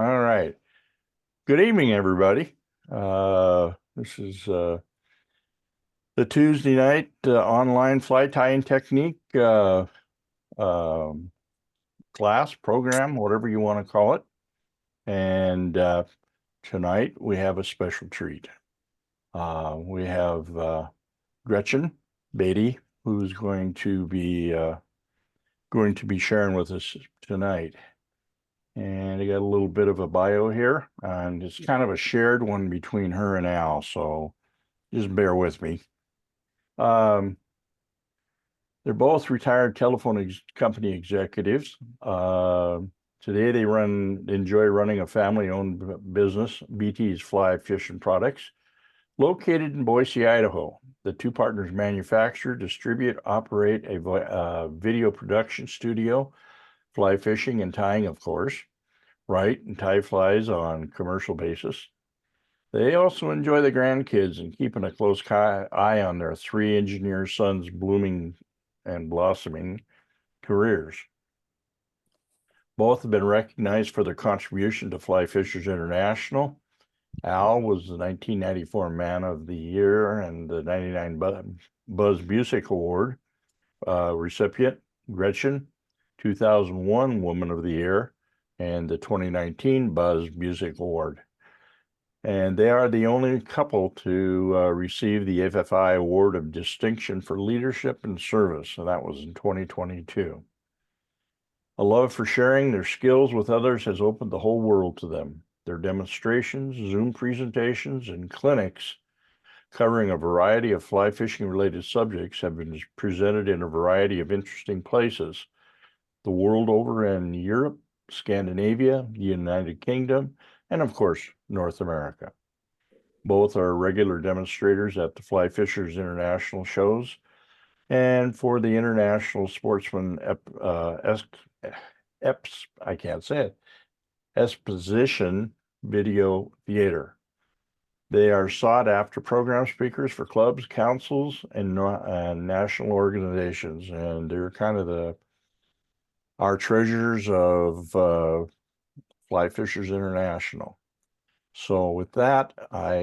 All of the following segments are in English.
All right. Good evening, everybody. This is the Tuesday night online fly tying technique um, class, program, whatever you want to call it. And tonight we have a special treat. We have Gretchen Beatty, who's going to be sharing with us tonight. And I got a little bit of a bio here, and it's kind of a shared one between her and Al, so just bear with me. They're both retired telephone company executives. Today they enjoy running a family-owned business, BT's Fly Fishing Products, located in Boise, Idaho. The two partners manufacture, distribute, operate a video production studio, fly fishing and tying, of course, write and tie flies on commercial basis. They also enjoy the grandkids and keeping a close eye on their three engineer sons' blooming and blossoming careers. Both have been recognized for their contribution to Fly Fishers International. Al was the 1994 Man of the Year and the 99 Buzz Music Award recipient. Gretchen, 2001 Woman of the Year and the 2019 Buzz Music Award. And they are the only couple to receive the FFI Award of Distinction for Leadership and Service, and that was in 2022. A love for sharing their skills with others has opened the whole world to them. Their demonstrations, Zoom presentations, and clinics covering a variety of fly fishing related subjects have been presented in a variety of interesting places the world over in Europe, Scandinavia, the United Kingdom, and of course, North America. Both are regular demonstrators at the Fly Fishers International shows and for the International Sportsman Exposition Video Theater. They are sought after program speakers for clubs, councils, and national organizations, and they're kind of our treasures of Fly Fishers International. So with that, I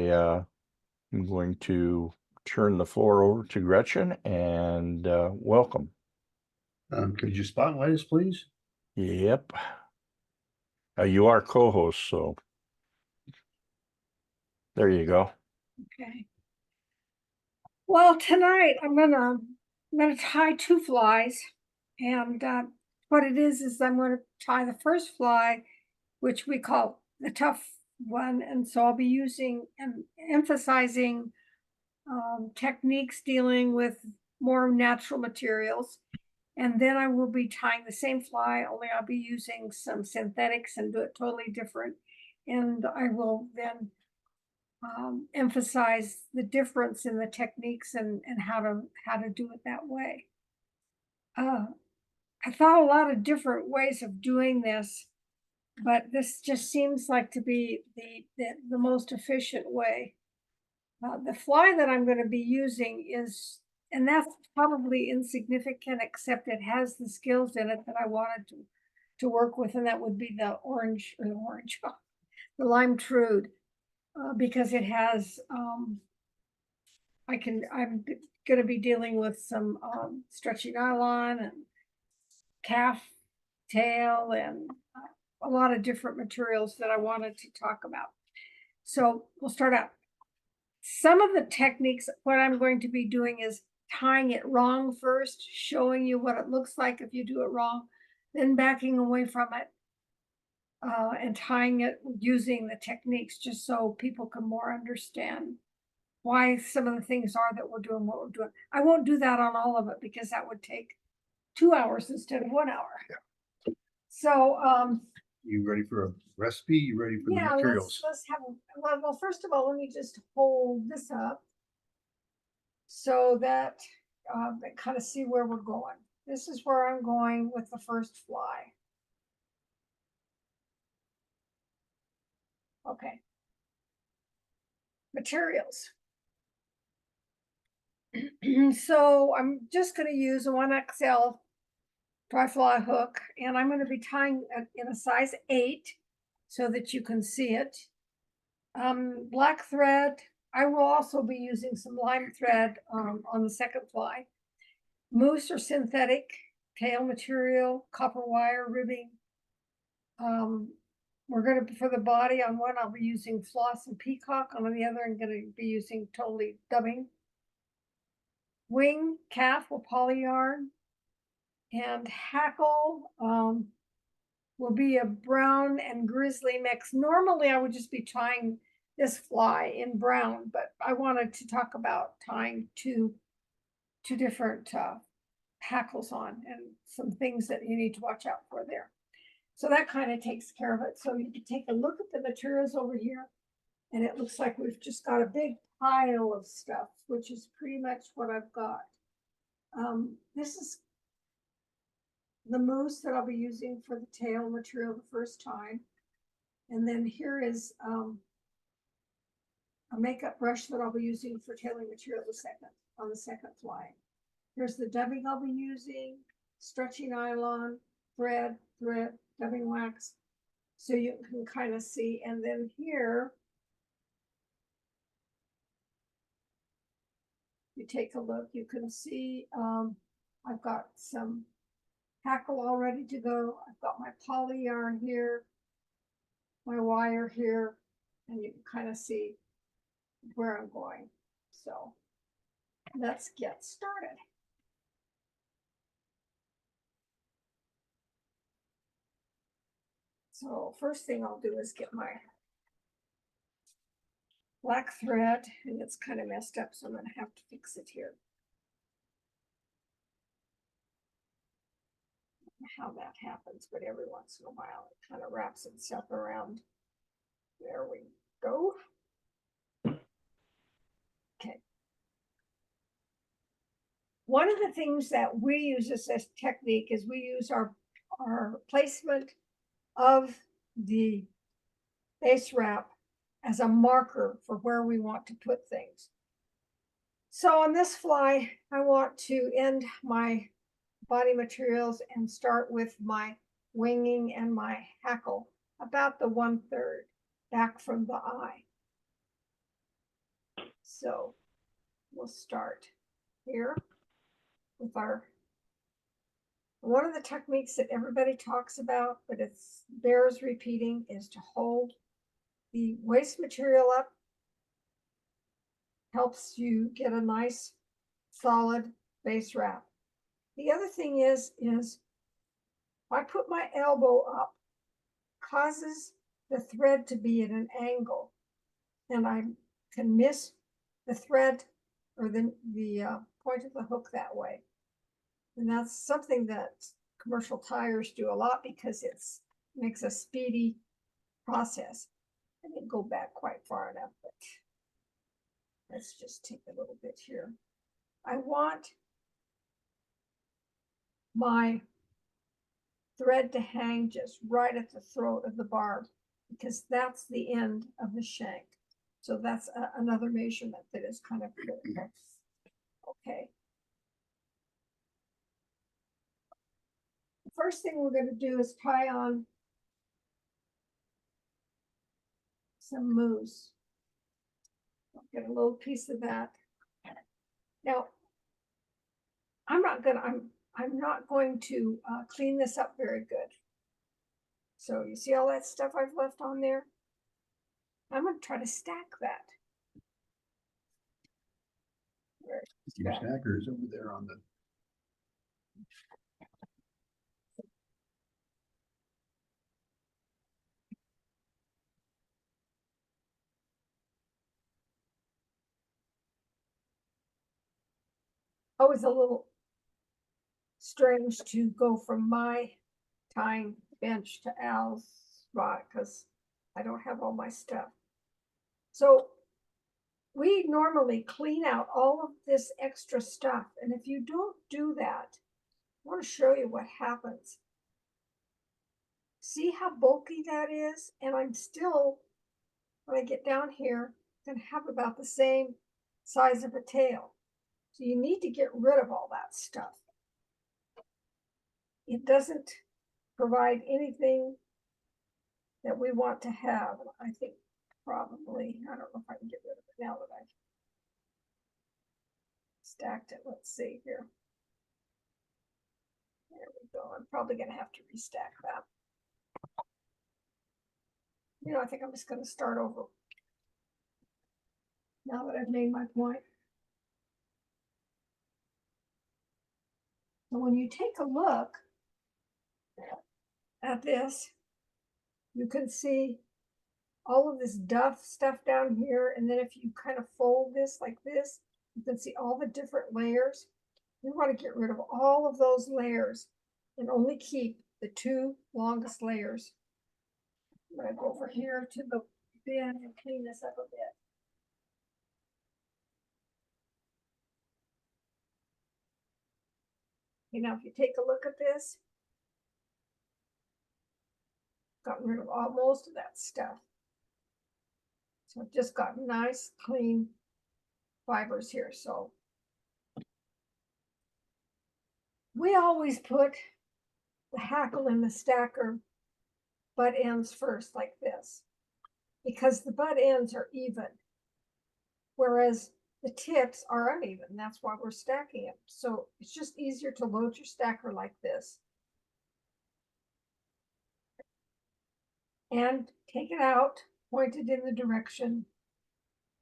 am going to turn the floor over to Gretchen and welcome. Could you spotlight us, please? Yep. You are co-host, so there you go. Okay. Well, tonight I'm gonna tie two flies, and what it is I'm going to tie the first fly, which we call the tough one, and so I'll be using and emphasizing techniques dealing with more natural materials. And then I will be tying the same fly, only I'll be using some synthetics and do it totally different. And I will then emphasize the difference in the techniques and how to do it that way. I thought a lot of different ways of doing this, but this just seems like to be the most efficient way. The fly that I'm going to be using is, and that's probably insignificant, except it has the skills in it that I wanted to work with, and that would be the the lime trude, because it has, I'm going to be dealing with some stretchy nylon and calf tail and a lot of different materials that I wanted to talk about. So we'll start out. Some of the techniques, what I'm going to be doing is tying it wrong first, showing you what it looks like if you do it wrong, then backing away from it and tying it using the techniques just so people can more understand why some of the things are that we're doing what we're doing. I won't do that on all of it because that would take 2 hours instead of 1 hour. Yeah. So you ready for a recipe? You ready for the materials? Let's have well, first of all, let me just hold this up so that kind of see where we're going. This is where I'm going with the first fly. Okay. Materials. So I'm just going to use a 1XL dry fly hook, and I'm going to be tying in a size 8. so that you can see it. Black thread, I will also be using some lime thread on the second fly. Mousse or synthetic tail material, copper wire ribbing. We're gonna, for the body on one, I'll be using floss and peacock. On the other, I'm gonna be using totally dubbing. Wing, calf will poly yarn. And hackle will be a brown and grizzly mix. Normally, I would just be tying this fly in brown, but I wanted to talk about tying two different hackles on and some things that you need to watch out for there. So that kind of takes care of it. So you can take a look at the materials over here, and it looks like we've just got a big pile of stuff, which is pretty much what I've got. This is the mousse that I'll be using for the tail material the first time. And then here is a makeup brush that I'll be using for tailing material on the second fly. Here's the dubbing I'll be using, stretchy nylon, thread, dubbing wax, so you can kind of see. And then here, you take a look, you can see I've got some hackle all ready to go. I've got my poly yarn here, my wire here, and you can kind of see where I'm going. So let's get started. So first thing I'll do is get my black thread, and it's kind of messed up, so I'm going to have to fix it here. How that happens, but every once in a while it kind of wraps itself around. There we go. Okay. One of the things that we use as a technique is we use our placement of the base wrap as a marker for where we want to put things. So on this fly, I want to end my body materials and start with my winging and my hackle about the 1/3 back from the eye. So we'll start here with our, one of the techniques that everybody talks about, but it bears repeating, is to hold the waste material up. Helps you get a nice solid base wrap. The other thing is I put my elbow up, causes the thread to be at an angle, and I can miss the thread or the point of the hook that way. And that's something that commercial tires do a lot because it makes a speedy process. I didn't go back quite far enough, but let's just take a little bit here. I want my thread to hang just right at the throat of the barb, because that's the end of the shank. So that's another measurement that is kind of critical. Okay. The first thing we're going to do is tie on some mousse. I'll get a little piece of that. Now, I'm not going to clean this up very good. So you see all that stuff I've left on there? I'm going to try to stack that. Your stacker is over there on the. Always a little strange to go from my tying bench to Al's spot because I don't have all my stuff. So we normally clean out all of this extra stuff. And if you don't do that, I want to show you what happens. See how bulky that is? And I'm still, when I get down here, going to have about the same size of a tail. So you need to get rid of all that stuff. It doesn't provide anything that we want to have. I think probably, I don't know if I can get rid of it now that I've stacked it. Let's see here. There we go. I'm probably going to have to restack that. You know, I think I'm just going to start over now that I've made my point. So when you take a look at this, you can see all of this stuff down here. And then if you kind of fold this like this, you can see all the different layers. You want to get rid of all of those layers and only keep the 2 longest layers. I'm going to go over here to the bin and clean this up a bit. Okay, now if you take a look at this, gotten rid of most of that stuff. So I've just got nice, clean fibers here. So we always put the hackle and the stacker butt ends first like this, because the butt ends are even, whereas the tips are uneven. That's why we're stacking it. So it's just easier to load your stacker like this. And take it out, point it in the direction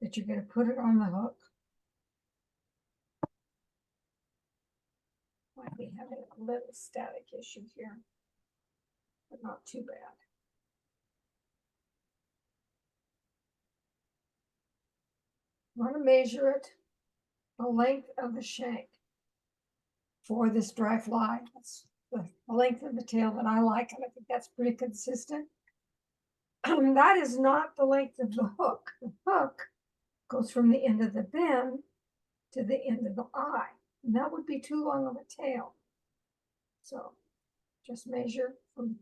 that you're going to put it on the hook. Might be having a little static issue here, but not too bad. Want to measure it, the length of the shank for this dry fly. That's the length of the tail that I like, and I think that's pretty consistent. That is not the length of the hook. The hook goes from the end of the bend to the end of the eye, and that would be too long of a tail. So just measure from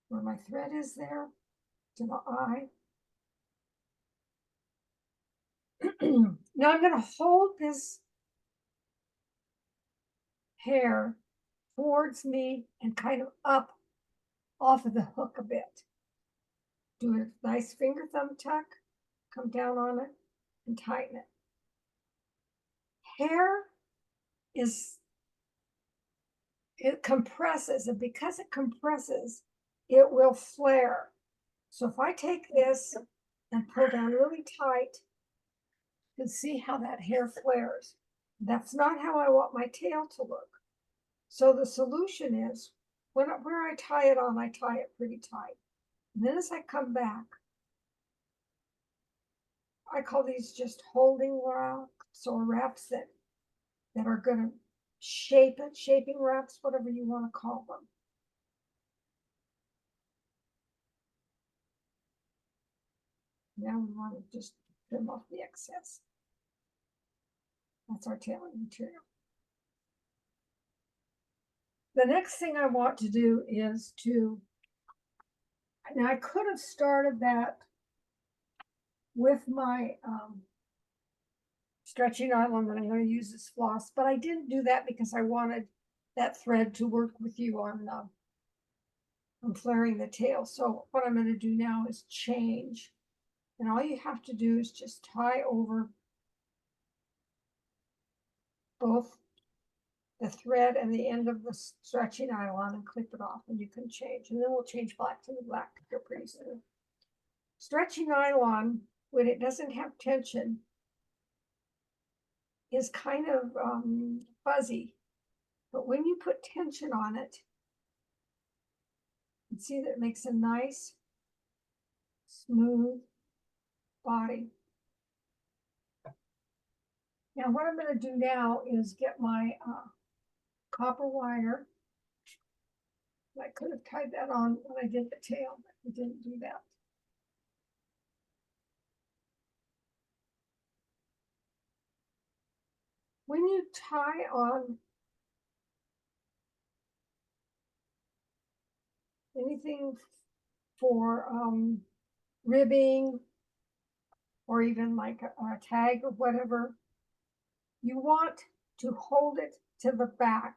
where my thread is there to the eye. Now I'm going to hold this hair towards me and kind of up off of the hook a bit. Do a nice finger thumb tuck, come down on it and tighten it. Hair it compresses, and because it compresses, it will flare. So if I take this and pull down really tight, you can see how that hair flares. That's not how I want my tail to look. So the solution is, where I tie it on, I tie it pretty tight. And then as I come back, I call these just holding wraps, or wraps that are going to shape it, shaping wraps, whatever you want to call them. Now we want to just trim off the excess. That's our tailing material. The next thing I want to do is now I could have started that with my stretchy nylon that I'm going to use as floss, but I didn't do that because I wanted that thread to work with you on flaring the tail. So what I'm going to do now is change. And all you have to do is just tie over both the thread and the end of the stretchy nylon and clip it off, and you can change. And then we'll change black to the black here pretty soon. Stretchy nylon, when it doesn't have tension, is kind of fuzzy. But when you put tension on it, you can see that it makes a nice, smooth body. Now what I'm going to do now is get my copper wire. I could have tied that on when I did the tail, but we didn't do that. When you tie on anything for ribbing, or even like a tag or whatever, you want to hold it to the back,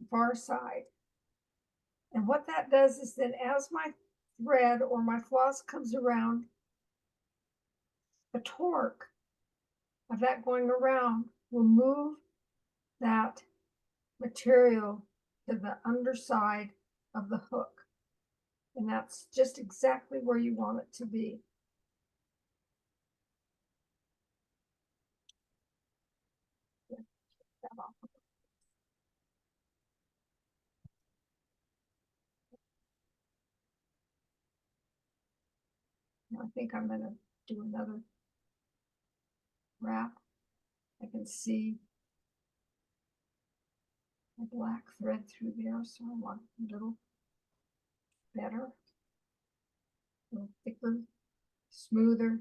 far side. And what that does is that as my thread or my floss comes around, the torque of that going around will move that material to the underside of the hook. And that's just exactly where you want it to be. I think I'm gonna do another wrap. I can see a black thread through there, so I want a little better, a little thicker, smoother.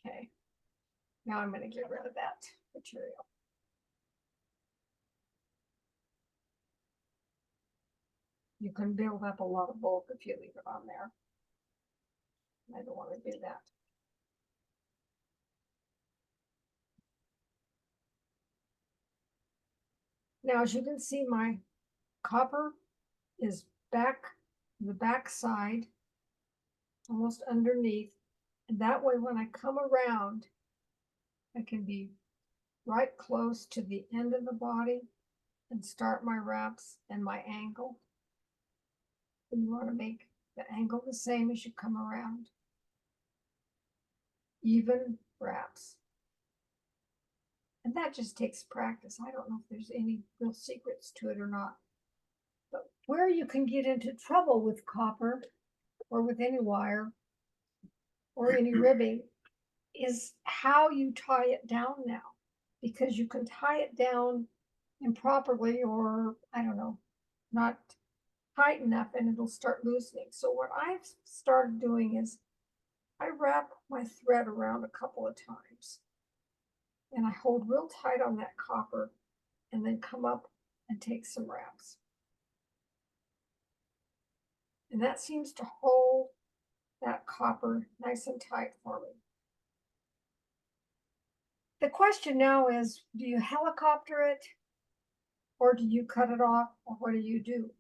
Okay, now I'm gonna get rid of that material. You can build up a lot of bulk if you leave it on there. I don't want to do that. Now, as you can see, my copper is back, the back side, almost underneath. And that way, when I come around, I can be right close to the end of the body and start my wraps and my angle. And you want to make the angle the same as you come around. Even wraps. And that just takes practice. I don't know if there's any real secrets to it or not. But where you can get into trouble with copper or with any wire or any ribbing is how you tie it down now. Because you can tie it down improperly or, I don't know, not tight enough and it'll start loosening. So what I've started doing is I wrap my thread around a couple of times and I hold real tight on that copper and then come up and take some wraps. And that seems to hold that copper nice and tight for me. The question now is, do you helicopter it or do you cut it off or what do you do?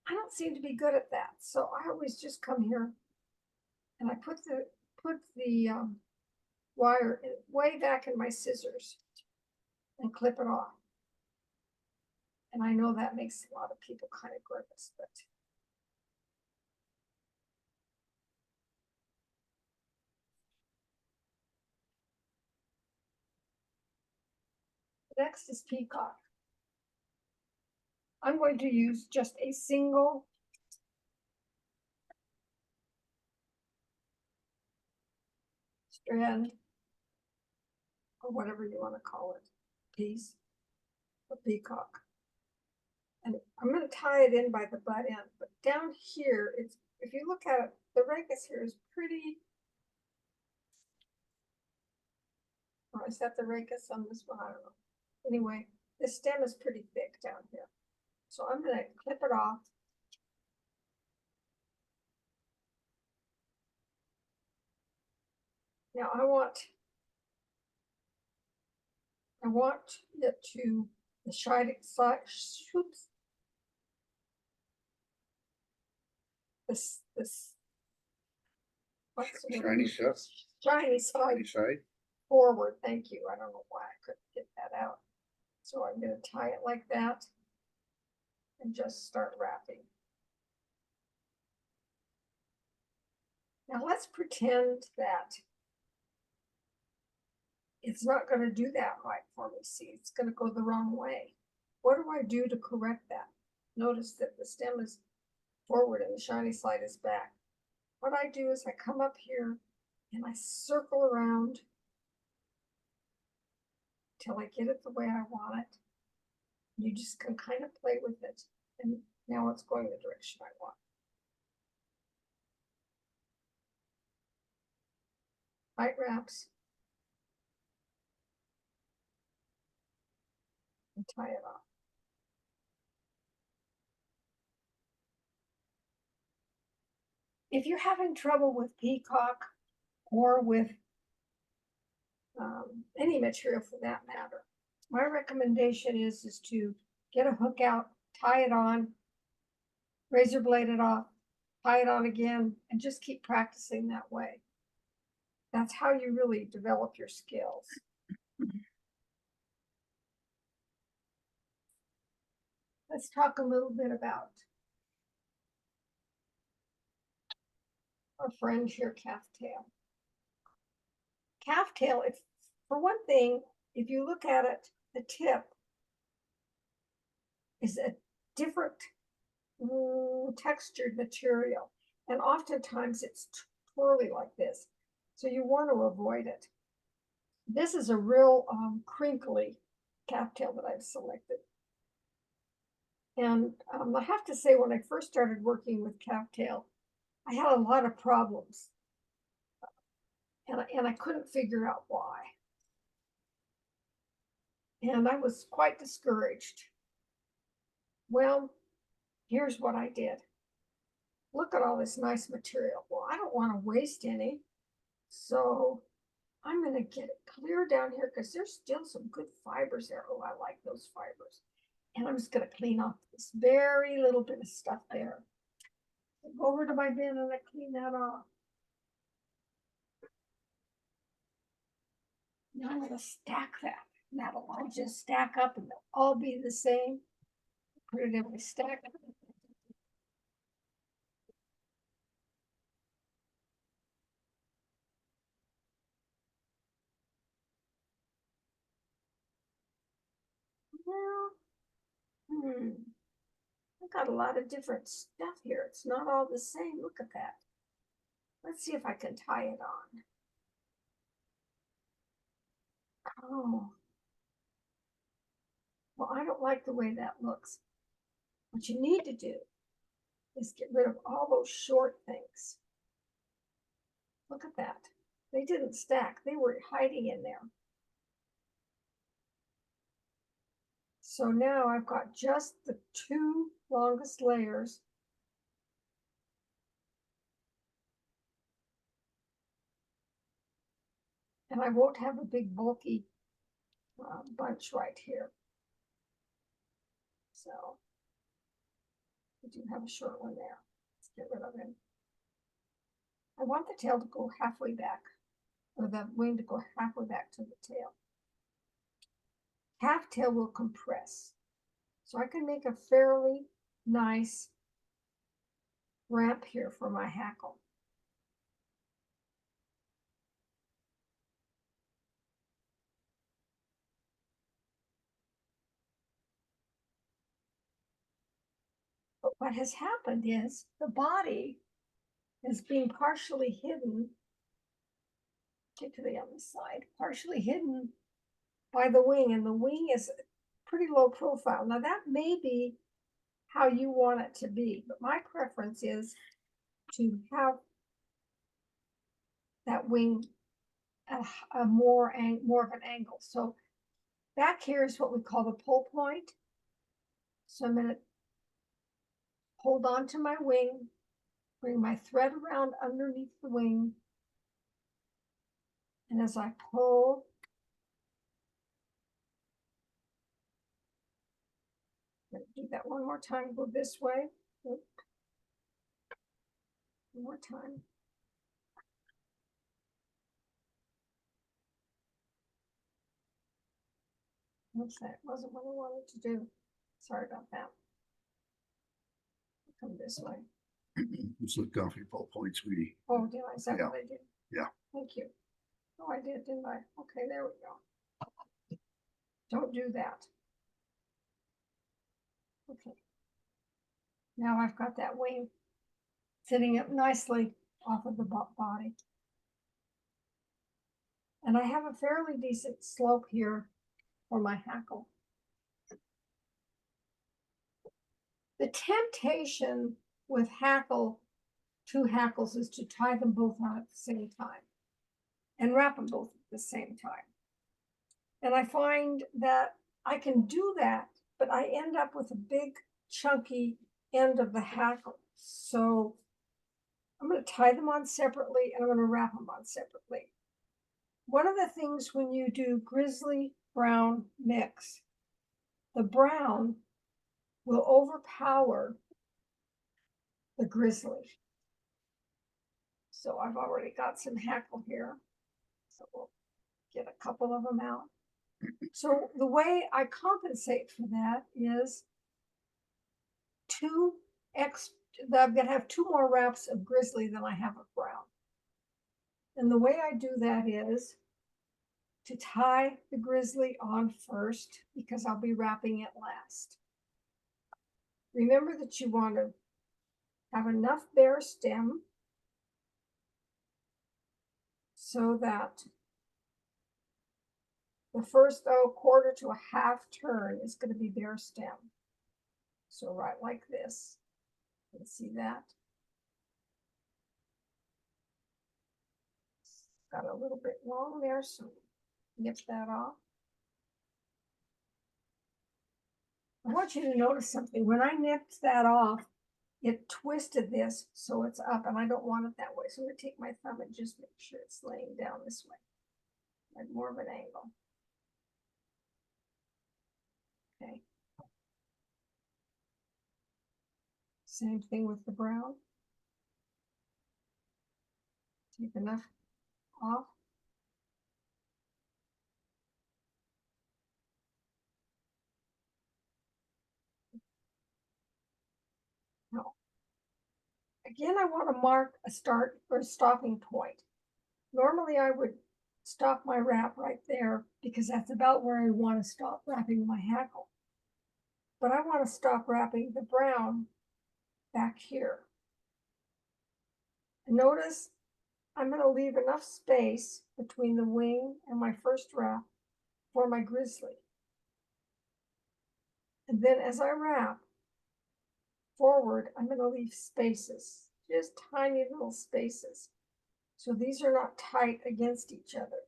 I don't seem to be good at that. So I always just come here and I put the wire way back in my scissors and clip it off. And I know that makes a lot of people kind of nervous, but next is peacock. I'm going to use just a single strand, or whatever you want to call it, piece of peacock. And I'm going to tie it in by the butt end, but down here, it's, if you look at it, the rachis here is pretty, or is that the rachis on this one? I don't know. Anyway, the stem is pretty thick down here. So I'm going to clip it off. Now I want it to, the shining side, oops, this, what's the Shiny word? stuff. Shiny side Any side? forward. Thank you. I don't know why I couldn't get that out. So I'm going to tie it like that and just start wrapping. Now let's pretend that it's not going to do that right for me. See, it's going to go the wrong way. What do I do to correct that? Notice that the stem is forward and the shiny side is back. What I do is I come up here and I circle around till I get it the way I want it. You just can kind of play with it. And now it's going the direction I want. Tight wraps. And tie it off. If you're having trouble with peacock or with any material for that matter, my recommendation is to get a hook out, tie it on, razor blade it off, tie it on again, and just keep practicing that way. That's how you really develop your skills. Let's talk a little bit about our friend here, calf tail. Calf tail, if for one thing, if you look at it, the tip is a different textured material, and oftentimes it's twirly like this, so you want to avoid it. This is a real crinkly calf tail that I've selected. And I have to say, when I first started working with calf tail, I had a lot of problems. And I couldn't figure out why. And I was quite discouraged. Well, here's what I did. Look at all this nice material. Well, I don't want to waste any. So I'm going to get it clear down here because there's still some good fibers there. Oh, I like those fibers. And I'm just going to clean off this very little bit of stuff there. Go over to my bin and I clean that off. Now I'm going to stack that. That'll all just stack up and they'll all be the same. Put it in my stack. Well, I've got a lot of different stuff here. It's not all the same. Look at that. Let's see if I can tie it on. Oh. Well, I don't like the way that looks. What you need to do is get rid of all those short things. Look at that. They didn't stack. They were hiding in there. So now I've got just the two longest layers. And I won't have a big bulky bunch right here. So I do have a short one there. Let's get rid of him. I want the tail to go halfway back, or the wing to go halfway back to the tail. Calf tail will compress. So I can make a fairly nice ramp here for my hackle. But what has happened is the body is being partially hidden, get to the other side, partially hidden by the wing, and the wing is pretty low profile. Now that may be how you want it to be, but my preference is to have that wing at a more of an angle. So back here is what we call the pull point. So I'm going to hold on to my wing, bring my thread around underneath the wing, and as I pull, I'm going to do that one more time, go this way. One more time. Oops, that wasn't what I wanted to do. Sorry about that. Come this way. Just look down for your pull point, sweetie. Oh, did I? Is that Yeah. what I did? Yeah. Thank you. Oh, I did, didn't I? Okay, there we go. Don't do that. Okay. Now I've got that wing sitting up nicely off of the body. And I have a fairly decent slope here for my hackle. The temptation with two hackles, is to tie them both on at the same time and wrap them both at the same time. And I find that I can do that, but I end up with a big chunky end of the hackle. So I'm going to tie them on separately and I'm going to wrap them on separately. One of the things when you do grizzly brown mix, the brown will overpower the grizzly. So I've already got some hackle here. So we'll get a couple of them out. So the way I compensate for that is I'm gonna have 2 more wraps of grizzly than I have of brown. And the way I do that is to tie the grizzly on first, because I'll be wrapping it last. Remember that you want to have enough bare stem so that the first quarter to a half turn is going to be bare stem. So right like this. You can see that. Got a little bit long there, so nip that off. I want you to notice something. When I nipped that off, it twisted this so it's up, and I don't want it that way. So I'm going to take my thumb and just make sure it's laying down this way, at more of an angle. Okay. Same thing with the brown. Take enough off. Now, again, I want to mark a start or a stopping point. Normally I would stop my wrap right there because that's about where I want to stop wrapping my hackle. But I want to stop wrapping the brown back here. And notice I'm going to leave enough space between the wing and my first wrap for my grizzly. And then as I wrap forward, I'm going to leave spaces, just tiny little spaces. So these are not tight against each other.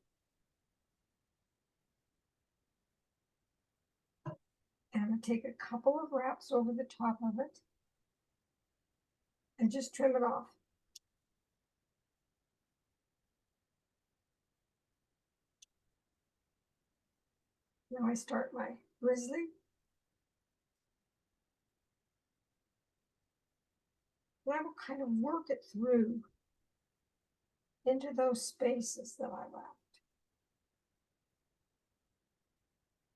And I'm going to take a couple of wraps over the top of it and just trim it off. Now I start my grizzly. And I will kind of work it through into those spaces that I left.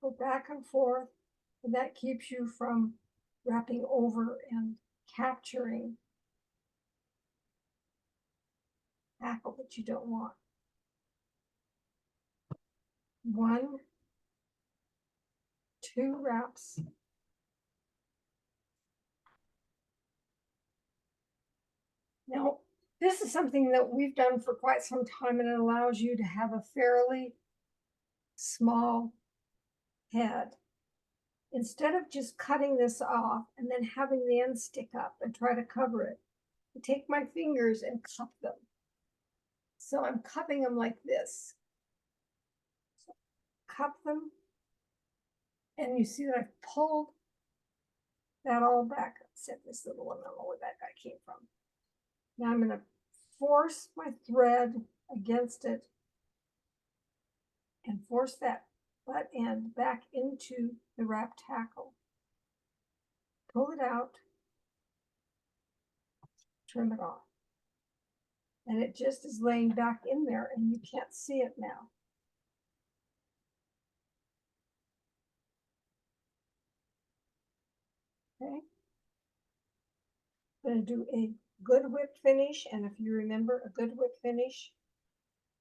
Go back and forth, and that keeps you from wrapping over and capturing hackle that you don't want. 1, 2 wraps. Now, this is something that we've done for quite some time, and it allows you to have a fairly small head. Instead of just cutting this off and then having the end stick up and try to cover it, I take my fingers and cup them. So I'm cupping them like this. So cup them, and you see that I've pulled that all back. Except this little one, I don't know where that guy came from. Now I'm going to force my thread against it and force that butt end back into the wrapped hackle. Pull it out, trim it off. And it just is laying back in there, and you can't see it now. Okay. I'm going to do a good whip finish, and if you remember a good whip finish,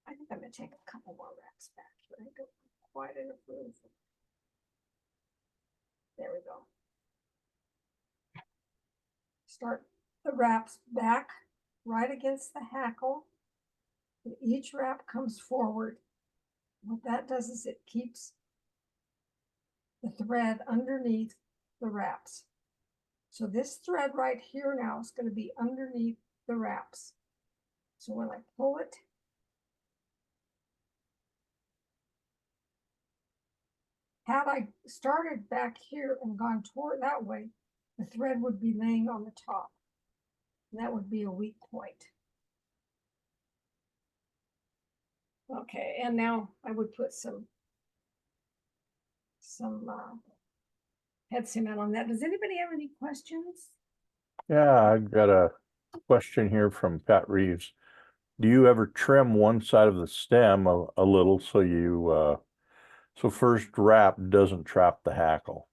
I think I'm going to take a couple more wraps back here. I don't quite enough room for. There we go. Start the wraps back right against the hackle. And each wrap comes forward. What that does is it keeps the thread underneath the wraps. So this thread right here now is going to be underneath the wraps. So when I pull it, had I started back here and gone toward that way, the thread would be laying on the top. And that would be a weak point. Okay, and now I would put some had cement on that. Does anybody have any questions? Yeah, I've got a question here from Pat Reeves. Do you ever trim one side of the stem a little so so first wrap doesn't trap the hackle?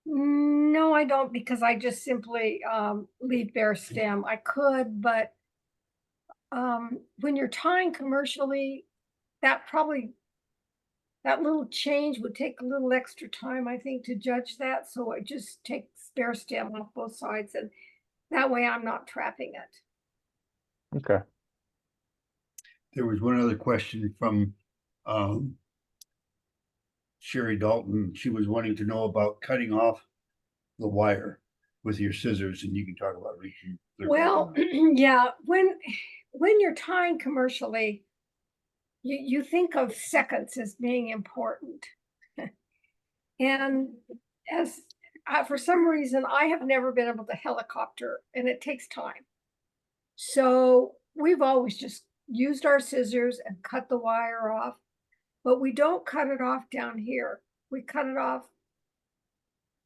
No, I don't, because I just simply leave bare stem. I could, but when you're tying commercially, that little change would take a little extra time, I think, to judge that. So I just take spare stem off both sides, and that way I'm not trapping it. Okay. There was one other question from Sherry Dalton. She was wanting to know about cutting off the wire with your scissors, and you can talk about reaching. Well, yeah, when you're tying commercially, you think of seconds as being important. And as for some reason, I have never been able to helicopter, and it takes time. So we've always just used our scissors and cut the wire off, but we don't cut it off down here. We cut it off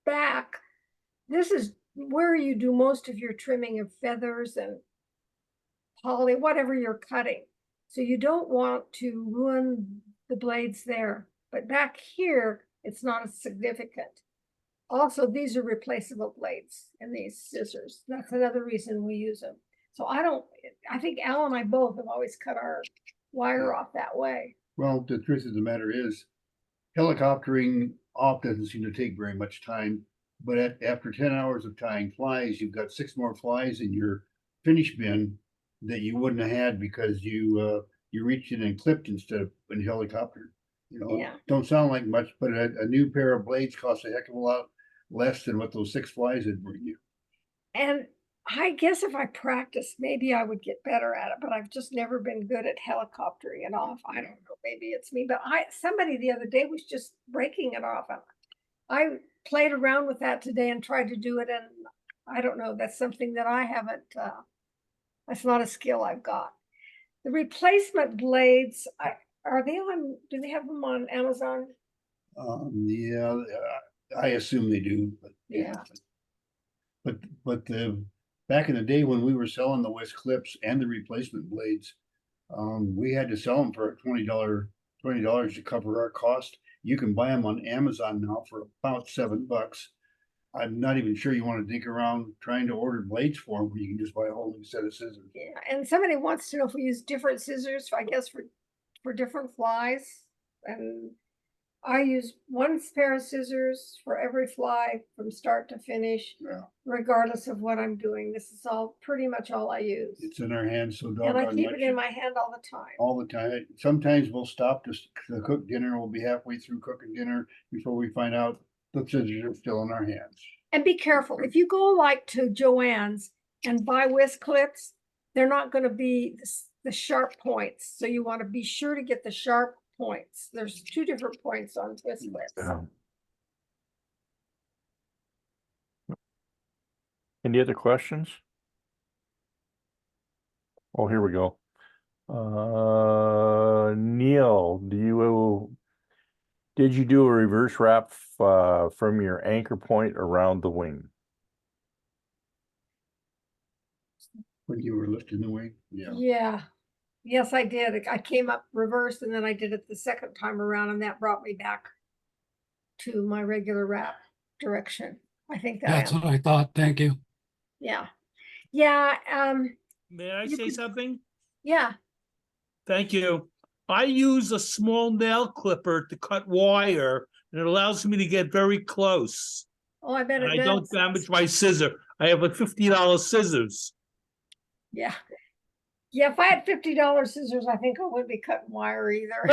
back. This is where you do most of your trimming of feathers and poly, whatever you're cutting. So you don't want to ruin the blades there, but back here, it's not as significant. Also, these are replaceable blades in these scissors. That's another reason we use them. So I think Al and I both have always cut our wire off that way. Well, the truth of the matter is, helicoptering off doesn't seem to take very much time. But after 10 hours of tying flies, you've got 6 more flies in your finish bin that you wouldn't have had because you reached in and clipped instead of in helicopter. Yeah. Don't sound like much, but a new pair of blades costs a heck of a lot less than what those 6 flies would bring you. And I guess if I practiced, maybe I would get better at it, but I've just never been good at helicoptering it off. I don't know, maybe it's me, but somebody the other day was just breaking it off. I played around with that today and tried to do it, and I don't know, that's something that I haven't, that's not a skill I've got. The replacement blades, do they have them on Amazon? Yeah, I assume they do, but Yeah. But back in the day when we were selling the West clips and the replacement blades, we had to sell them for $20 to cover our cost. You can buy them on Amazon now for about $7. I'm not even sure you want to dig around trying to order blades for them, where you can just buy a whole new set of scissors. Yeah, and somebody wants to know if we use different scissors, I guess, for different flies. And I use one pair of scissors for every fly from start to finish, Yeah. regardless of what I'm doing. This is pretty much all I use. It's in our hands so And I doggone keep much. it in my hand all the time. All the time. Sometimes we'll stop to cook dinner. We'll be halfway through cooking dinner before we find out the scissors are still in our hands. And be careful. If you go like to Joann's and buy whisk clips, they're not going to be the sharp points. So you want to be sure to get the sharp points. There's 2 different points on whisk clips. Any other questions? Oh, here we go. Neil, did you do a reverse wrap from your anchor point around the wing? When you were lifting the wing? Yeah. Yeah. Yes, I did. I came up reverse, and then I did it the second time around, and that brought me back to my regular wrap direction. I think That's what I thought. Thank you. Yeah. Yeah. May I You say could- something? Yeah. Thank you. I use a small nail clipper to cut wire, and it allows me to get very close. Oh, I bet And it I don't does. damage my scissor. I have a $50 scissors. Yeah. Yeah, if I had $50 scissors, I think I wouldn't be cutting wire either.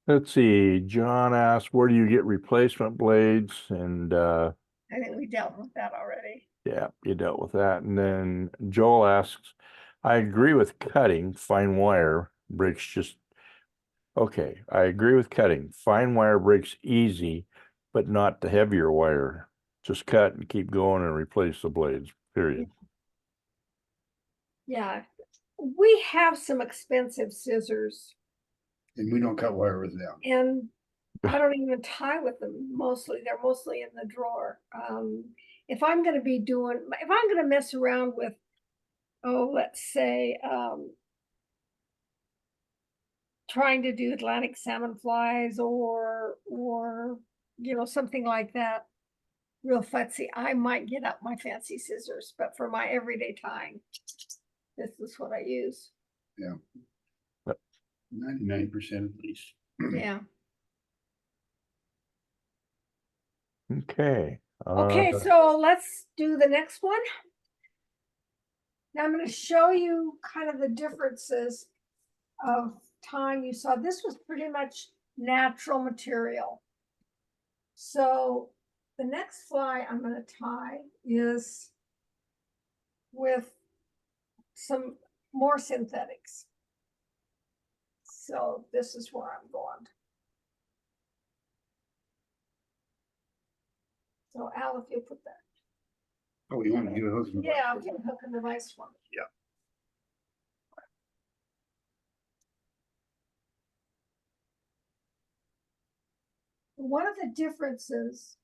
Let's see. John asked, where do you get replacement blades? And I think we dealt with that already. yeah, you dealt with that. And then Joel asks, I agree with cutting. Fine wire breaks just okay. I agree with cutting. Fine wire breaks easy, but not the heavier wire. Just cut and keep going and replace the blades, period. Yeah. We have some expensive scissors And we don't cut wire with them. And I don't even tie with them mostly. They're mostly in the drawer. If I'm gonna mess around with, oh, let's say, trying to do Atlantic salmon flies or, something like that, real futzy, I might get out my fancy scissors, but for my everyday tying, this is what I use. 99% at least. Yeah. Okay. Okay, so let's do the next one. Now I'm going to show you kind of the differences of tying. You saw this was pretty much natural material. So the next fly I'm going to tie is with some more synthetics. So this is where I'm going. So Al, if you put that. Oh, you want to get a hook? Yeah, I'll get a hook and the vice one. Yeah. One of the differences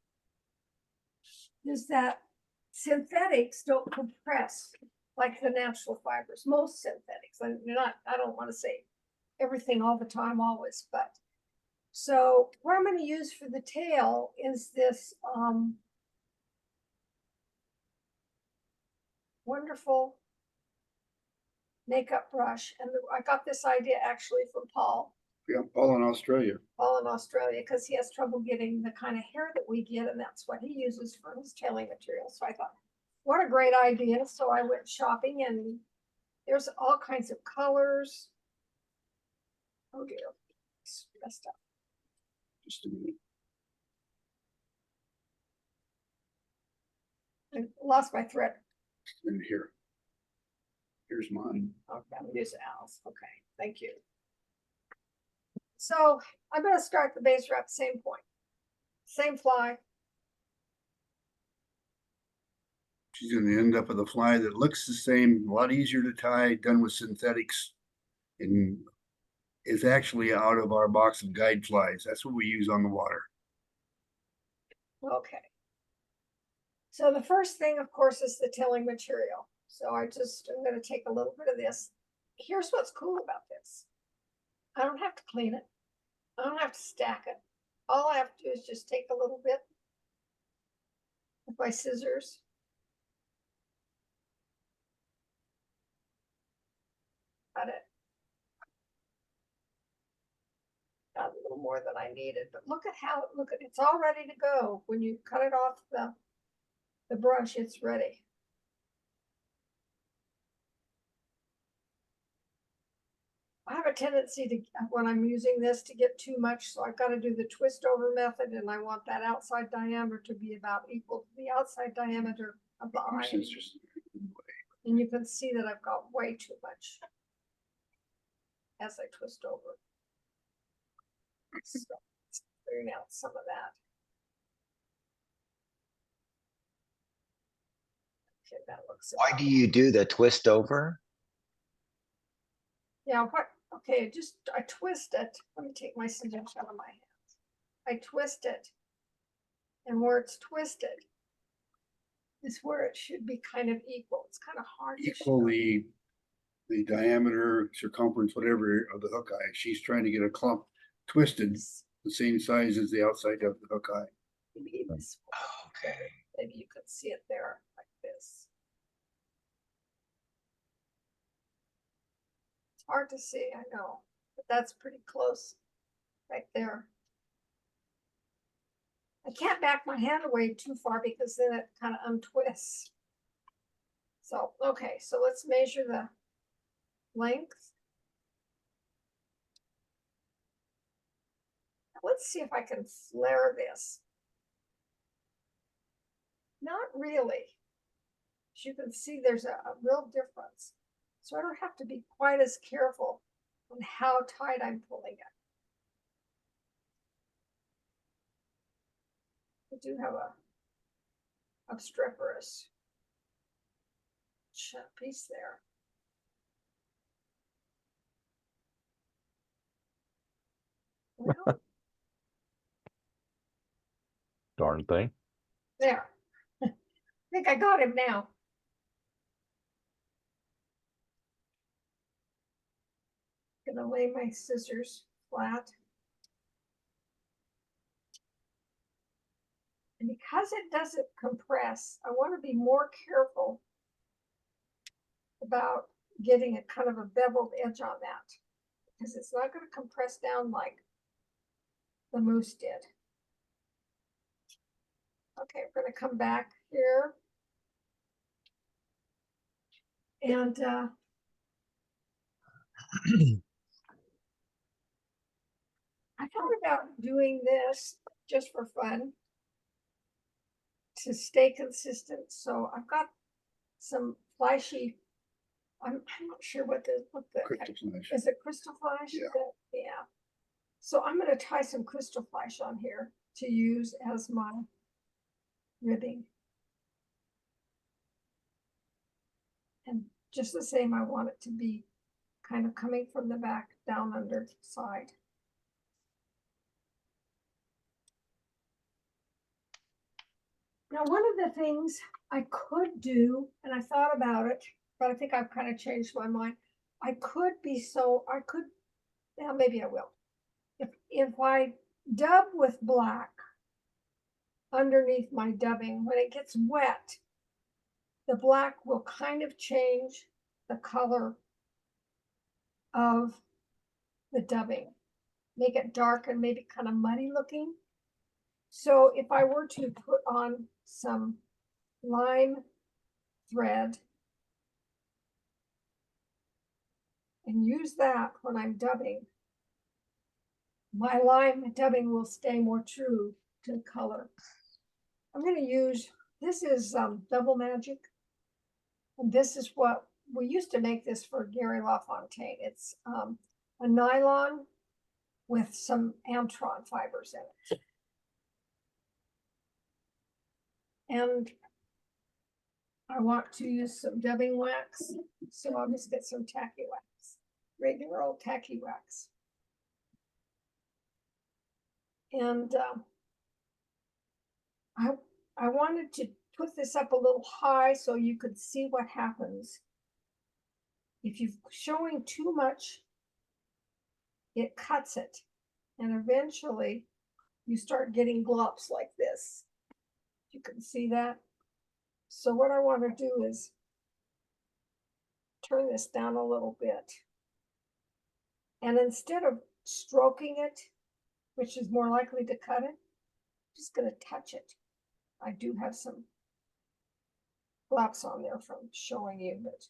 is that synthetics don't compress like the natural fibers, most synthetics. And I don't want to say everything all the time, always, but so what I'm going to use for the tail is this wonderful makeup brush. And I got this idea actually from Paul. Yeah, Paul in Australia. Paul in Australia, because he has trouble getting the kind of hair that we get, and that's what he uses for his tailing material. So I thought, what a great idea. So I went shopping, and there's all kinds of colors. Oh dear, it's messed up. Just a minute. I lost my thread. And here. Here's mine. Okay, I'm gonna use Al's. Okay, thank you. So I'm gonna start the base wrap, same point, same fly. She's going to end up with a fly that looks the same, a lot easier to tie, done with synthetics, and is actually out of our box of guide flies. That's what we use on the water. Okay. So the first thing, of course, is the tailing material. So I'm going to take a little bit of this. Here's what's cool about this. I don't have to clean it. I don't have to stack it. All I have to do is just take a little bit with my scissors. Cut it. Got a little more than I needed, but look at it's all ready to go. When you cut it off the brush, it's ready. I have a tendency to, when I'm using this, to get too much, so I've got to do the twist over method, and I want that outside diameter to be about equal to the outside diameter of the eye. And you can see that I've got way too much as I twist over. So, clearing out some of that. Okay, that looks. Why do you do the twist over? Yeah, okay, I twist it. Let me take my scissors out of my hands. I twist it. And where it's twisted is where it should be kind of equal. It's kind of hard to Equal show. the diameter, circumference, whatever of the hook eye. She's trying to get a clump twisted the same size as the outside of the hook eye. Maybe this way. Okay. Maybe you could see it there like this. It's hard to see, I know, but that's pretty close right there. I can't back my hand away too far because then it kind of untwists. So, okay, so let's measure the length. Let's see if I can flare this. Not really. As you can see, there's a real difference. So I don't have to be quite as careful on how tight I'm pulling it. I do have a obstreperous piece there. Well, Darn thing. there. I think I got him now. Gonna lay my scissors flat. And because it doesn't compress, I want to be more careful about getting a kind of a beveled edge on that, because it's not going to compress down like the mousse did. Okay, we're going to come back here. And I thought about doing this just for fun to stay consistent. So I've got some flashy, I'm not sure what the Crystal flash. is it crystal flash? Yeah. Yeah. So I'm going to tie some crystal flash on here to use as my ribbing. And just the same, I want it to be kind of coming from the back down under the side. Now, one of the things I could do, and I thought about it, but I think I've kind of changed my mind. I could, yeah, maybe I will. If I dub with black underneath my dubbing, when it gets wet, the black will kind of change the color of the dubbing, make it dark and maybe kind of muddy looking. So if I were to put on some lime thread and use that when I'm dubbing, my lime dubbing will stay more true to the color. I'm going to use, this is Double Magic. And this is what, we used to make this for Gary LaFontaine. It's a nylon with some Antron fibers in it. And I want to use some dubbing wax, so I'll just get some tacky wax, regular old tacky wax. And I wanted to put this up a little high so you could see what happens. If you're showing too much, it cuts it. And eventually you start getting glops like this. You can see that. So what I want to do is turn this down a little bit. And instead of stroking it, which is more likely to cut it, I'm just going to touch it. I do have some glops on there from showing you, but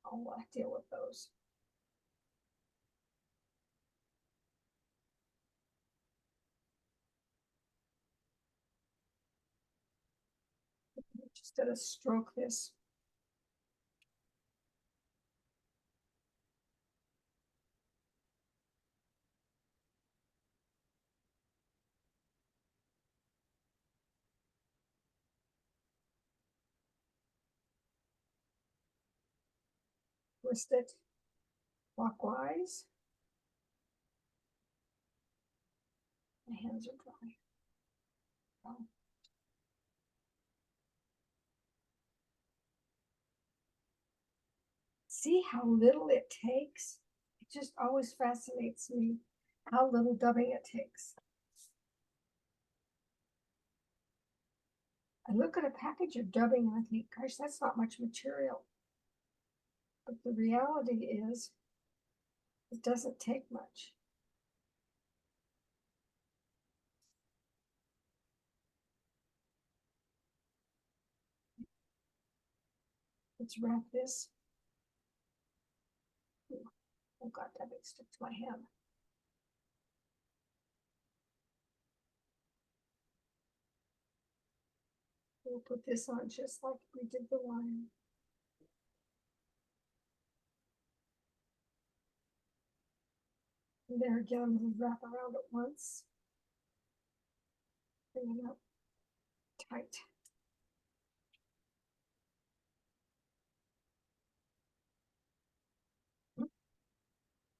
I'll deal with those. Just going to stroke this. Twist it clockwise. My hands are dry. Oh. See how little it takes? It just always fascinates me how little dubbing it takes. I look at a package of dubbing and I think, gosh, that's not much material. But the reality is, it doesn't take much. Let's wrap this. Oh God, dubbing stuck to my hand. We'll put this on just like we did the line. And there again, I'm going to wrap around it once. Bring it up tight.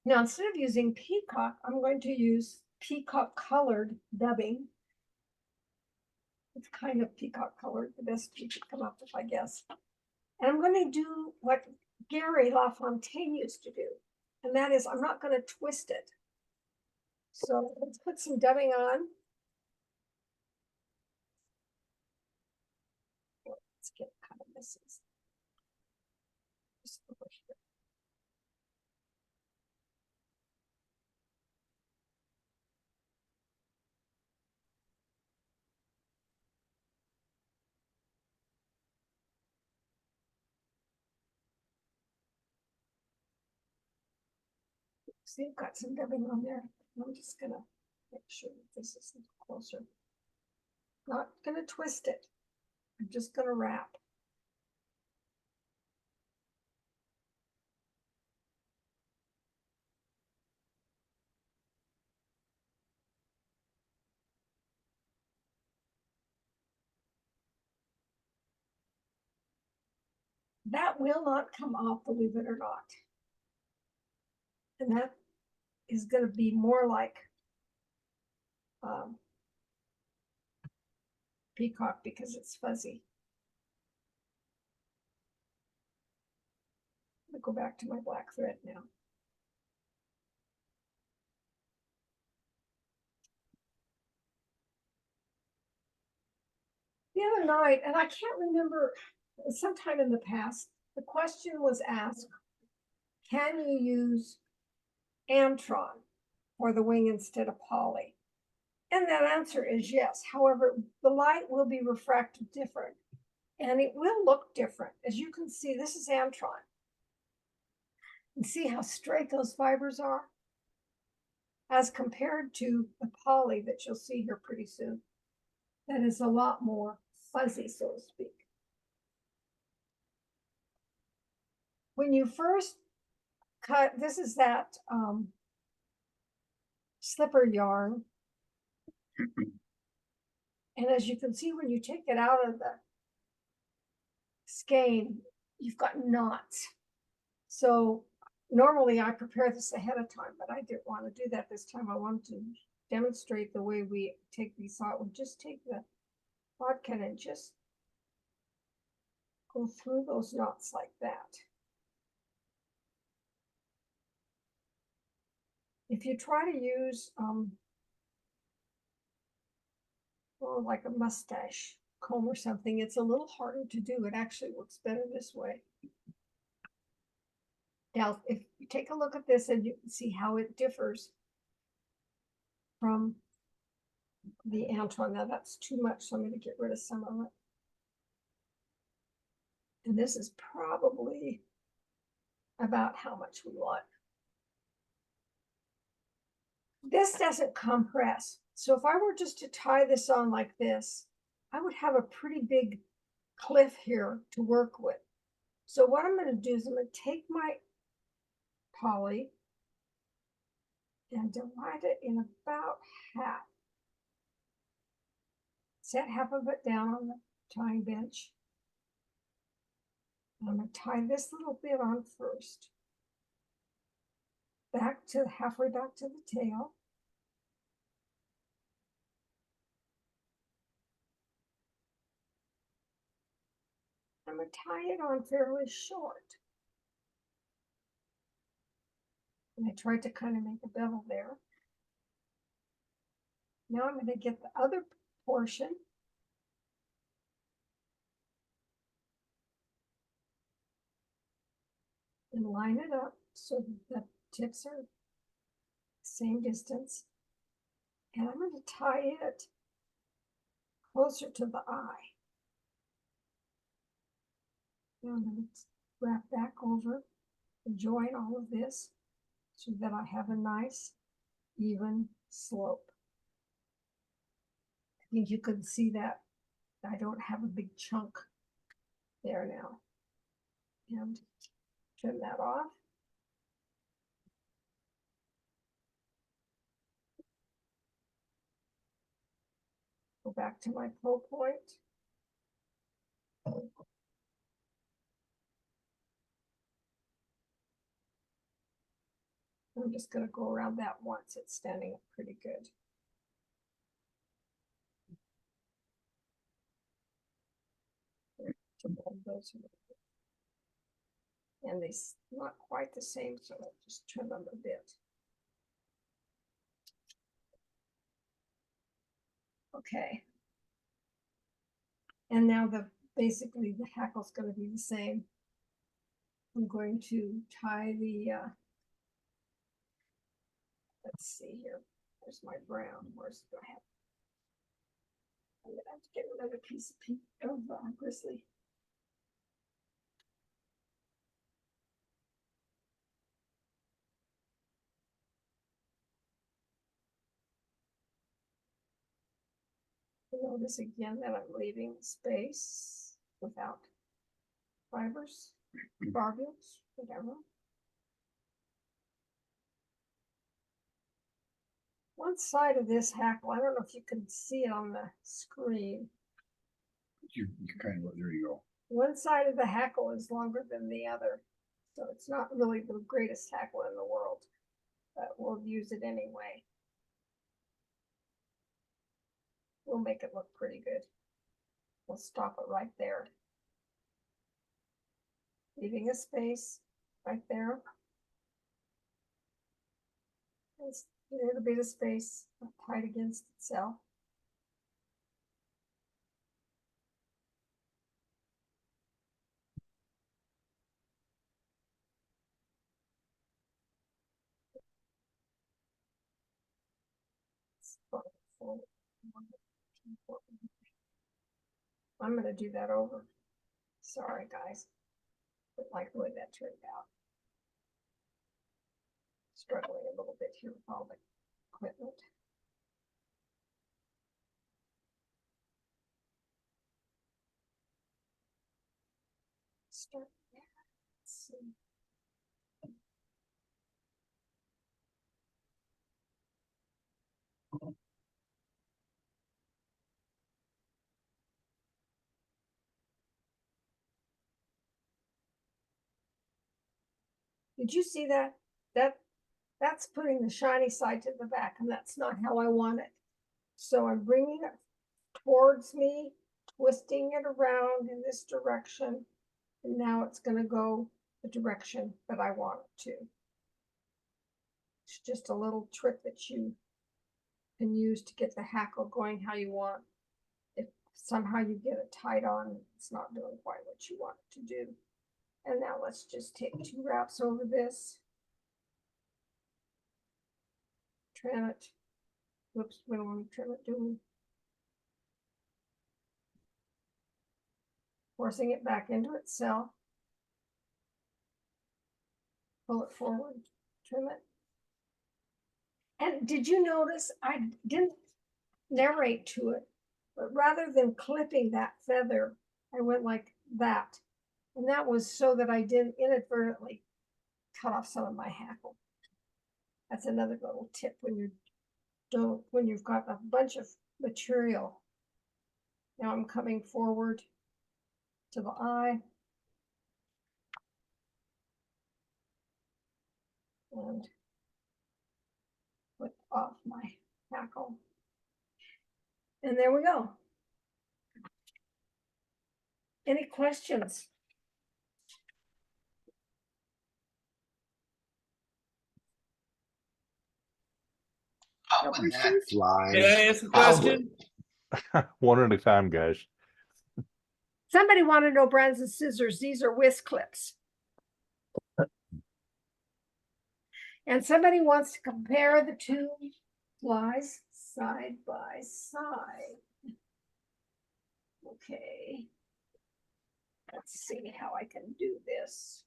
Now, instead of using peacock, I'm going to use peacock colored dubbing. It's kind of peacock colored, the best you could come up with, I guess. And I'm going to do what Gary LaFontaine used to do, and that is I'm not going to twist it. So let's put some dubbing on. Let's get kind of misses. Just over here. See, I've got some dubbing on there. I'm just gonna make sure that this is closer. Not gonna twist it. I'm just gonna wrap. That will not come off, believe it or not. And that is gonna be more like peacock because it's fuzzy. I'm gonna go back to my black thread now. The other night, and I can't remember, sometime in the past, the question was asked, can you use Antron for the wing instead of poly? And that answer is yes. However, the light will be refracted different and it will look different. As you can see, this is Antron. And see how straight those fibers are? As compared to the poly that you'll see here pretty soon. That is a lot more fuzzy, so to speak. When you first cut, this is that slipper yarn. And as you can see, when you take it out of the skein, you've got knots. So normally I prepare this ahead of time, but I didn't want to do that this time. I wanted to demonstrate the way we take these out. We just take the bodkin and just go through those knots like that. If you try to use like a mustache comb or something, it's a little harder to do. It actually works better this way. Now, if you take a look at this and you can see how it differs from the Antron. Now that's too much, so I'm going to get rid of some of it. And this is probably about how much we want. This doesn't compress. So if I were just to tie this on like this, I would have a pretty big cliff here to work with. So what I'm going to do is I'm going to take my poly and divide it in about half. Set half of it down on the tying bench. And I'm going to tie this little bit on first. Back to halfway back to the tail. I'm going to tie it on fairly short. And I tried to kind of make a bevel there. Now I'm going to get the other portion. And line it up so the tips are the same distance. And I'm going to tie it closer to the eye. Now I'm going to wrap back over and join all of this so that I have a nice even slope. I think you can see that I don't have a big chunk there now. And trim that off. Go back to my pull point. I'm I'm just gonna go around that once. It's standing up pretty good. To mold those a little bit. And they're not quite the same, so I'll just trim them a bit. Okay. And now basically the hackle's gonna be the same. I'm going to tie the, let's see here, there's my brown, where's do I have? I'm gonna have to get another piece of grizzly. Notice again that I'm leaving space without fibers, barbules, whatever. One side of this hackle, I don't know if you can see it on the screen. You kind of, there you go. One side of the hackle is longer than the other, so it's not really the greatest hackle in the world, but we'll use it anyway. We'll make it look pretty good. We'll stop it right there. Leaving a space right there. It's a little bit of space tight against itself. I'm going to do that over. Sorry, guys. But like the way that turned out. Struggling a little bit here with all the equipment. Start there. Let's see. Did you see that? That's putting the shiny side to the back, and that's not how I want it. So I'm bringing it towards me, twisting it around in this direction, and now it's going to go the direction that I want it to. It's just a little trick that you can use to get the hackle going how you want. If somehow you get it tied on, it's not doing quite what you want it to do. And now let's just take 2 wraps over this. Trim it. Whoops, we don't want to trim it, do we? Forcing it back into itself. Pull it forward, trim it. And did you notice I didn't narrate to it, but rather than clipping that feather, I went like that. And that was so that I didn't inadvertently cut off some of my hackle. That's another little tip when you've got a bunch of material. Now I'm coming forward to the eye. And put off my hackle. And there we go. Any questions? How No would that questions? fly? May I ask a How question? One at a time, guys. Somebody wanted to know brands and scissors. These are whisk clips. And somebody wants to compare the 2 flies side by side. Okay. Let's see how I can do this.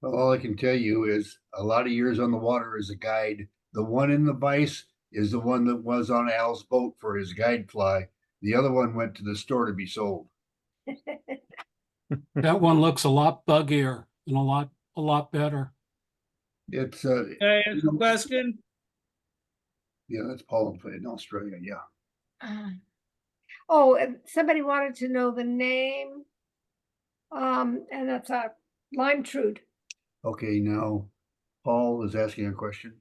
Well, all I can tell you is a lot of years on the water as a guide. The one in the vise is the one that was on Al's boat for his guide fly. The other one went to the store to be sold. That one looks a lot buggier and a lot better. It's May I ask a question? Yeah, that's Paul in Australia, yeah. Oh, and somebody wanted to know the name. And that's a lime trude. Okay, now Paul is asking a question.